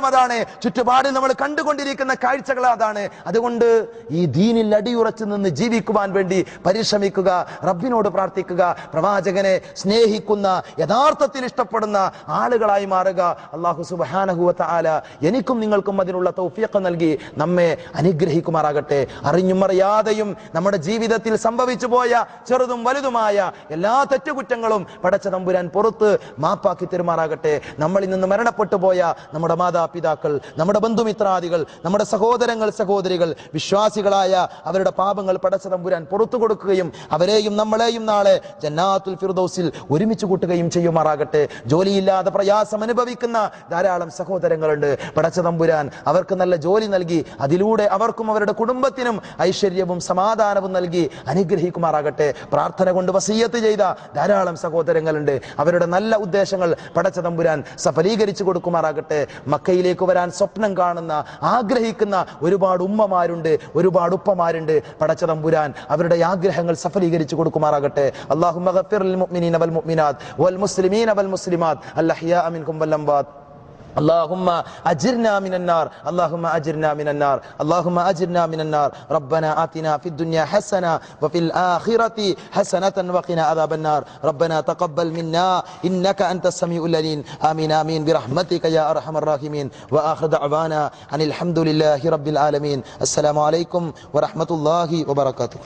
അതാണ്, ചുറ്റുപാടിൽ നമ്മൾ കണ്ടുകൊണ്ടിരിക്കുന്ന കാഴ്ചകൾ അതാണ്. അതുകൊണ്ട് അതുകൊണ്ട് ഈ ദീനിൽ അടിയുറച്ചു നിന്ന് ജീവിക്കുവാൻ വേണ്ടി പരിശ്രമിക്കുക, റബ്ബിനോട് പ്രാർത്ഥിക്കുക, പ്രവാചകനെ സ്നേഹിക്കുന്ന യഥാർത്ഥത്തിൽ ഇഷ്ടപ്പെടുന്ന ആളുകളായി മാറുക. അല്ലാഹു സുബ്ഹാനഹു വ തആല എനിക്കും നിങ്ങൾക്കും അതിനുള്ള തൗഫീഖ് നൽകി നമ്മെ അനുഗ്രഹിക്കുമാറാകട്ടെ. അറിഞ്ഞും അറിയാതെയും നമ്മുടെ ജീവിതത്തിൽ സംഭവിച്ചു പോയ ചെറുതും വലുതുമായ എല്ലാ തെറ്റുകുറ്റങ്ങളും പടച്ച തമ്പുരാൻ പുറത്ത് മാപ്പാക്കി തരുമാറാകട്ടെ. നമ്മളിൽ നിന്ന് മരണപ്പെട്ടു പോയ നമ്മുടെ മാതാപിതാക്കൾ, നമ്മുടെ ബന്ധുമിത്രാദികൾ, നമ്മുടെ സഹോദരങ്ങൾ, സഹോദരികൾ, വിശ്വാസികളായ അവരുടെ പാപങ്ങൾ പടച്ച തമ്പുരാൻ പുറത്തു കൊടുക്കുകയും അവരെയും നമ്മളെയും നാളെ ജന്നാത്തുൽ ഫിർദൗസിൽ ഒരുമിച്ച് കൂട്ടുകയും ചെയ്യുമാറാകട്ടെ. ജോലിയില്ലാതെ പ്രയാസം അനുഭവിക്കുന്ന ധാരാളം സഹോദരങ്ങളുണ്ട്. പടച്ച തമ്പുരാൻ അവർക്ക് നല്ല ജോലി നൽകി അതിലൂടെ അവർക്കും അവരുടെ കുടുംബത്തിനും ഐശ്വര്യവും സമാധാനവും നൽകി അനുഗ്രഹിക്കുമാറാകട്ടെ. പ്രാർത്ഥന കൊണ്ട് വസിയ്യത്ത് ചെയ്ത ധാരാളം സഹോദരങ്ങളുണ്ട്. അവരുടെ നല്ല ഉദ്ദേശങ്ങൾ പടച്ച തമ്പുരാൻ സഫലീകരിച്ചു കൊടുക്കുമാറാകട്ടെ. മക്കയിലേക്ക് വരാൻ സ്വപ്നം കാണുന്ന ആഗ്രഹിക്കുന്ന ഒരുപാട് ഉമ്മമാരുണ്ട്, ഒരുപാട് ഉപ്പമാരുണ്ട്. പടച്ച തമ്പുരാൻ അവരുടെ ആഗ്രഹങ്ങൾ സഫലീകരിച്ചു കൊടുക്കുമാറാകട്ടെ. അല്ലാഹുമ്മ ഗഫിർ ലിൽ മുഅ്മിനീന വൽ മുഅ്മിനാത്ത് വൽ മുസ്ലിമീന വൽ മുസ്ലിമാത്ത് അൽഅഹ്യാഅ മിൻകും വൽ അംവാത്ത്. اللهم أجرنا من النار، اللهم أجرنا من النار، اللهم أجرنا من النار. ربنا آتنا في الدنيا حسنة وفي الآخرة حسنة وقنا عذاب النار. ربنا تقبل منا إنك أنت السميع العليم. آمين آمين برحمتك يا أرحم الراحمين. وآخر دعوانا أن الحمد لله رب العالمين. السلام عليكم ورحمة الله وبركاته.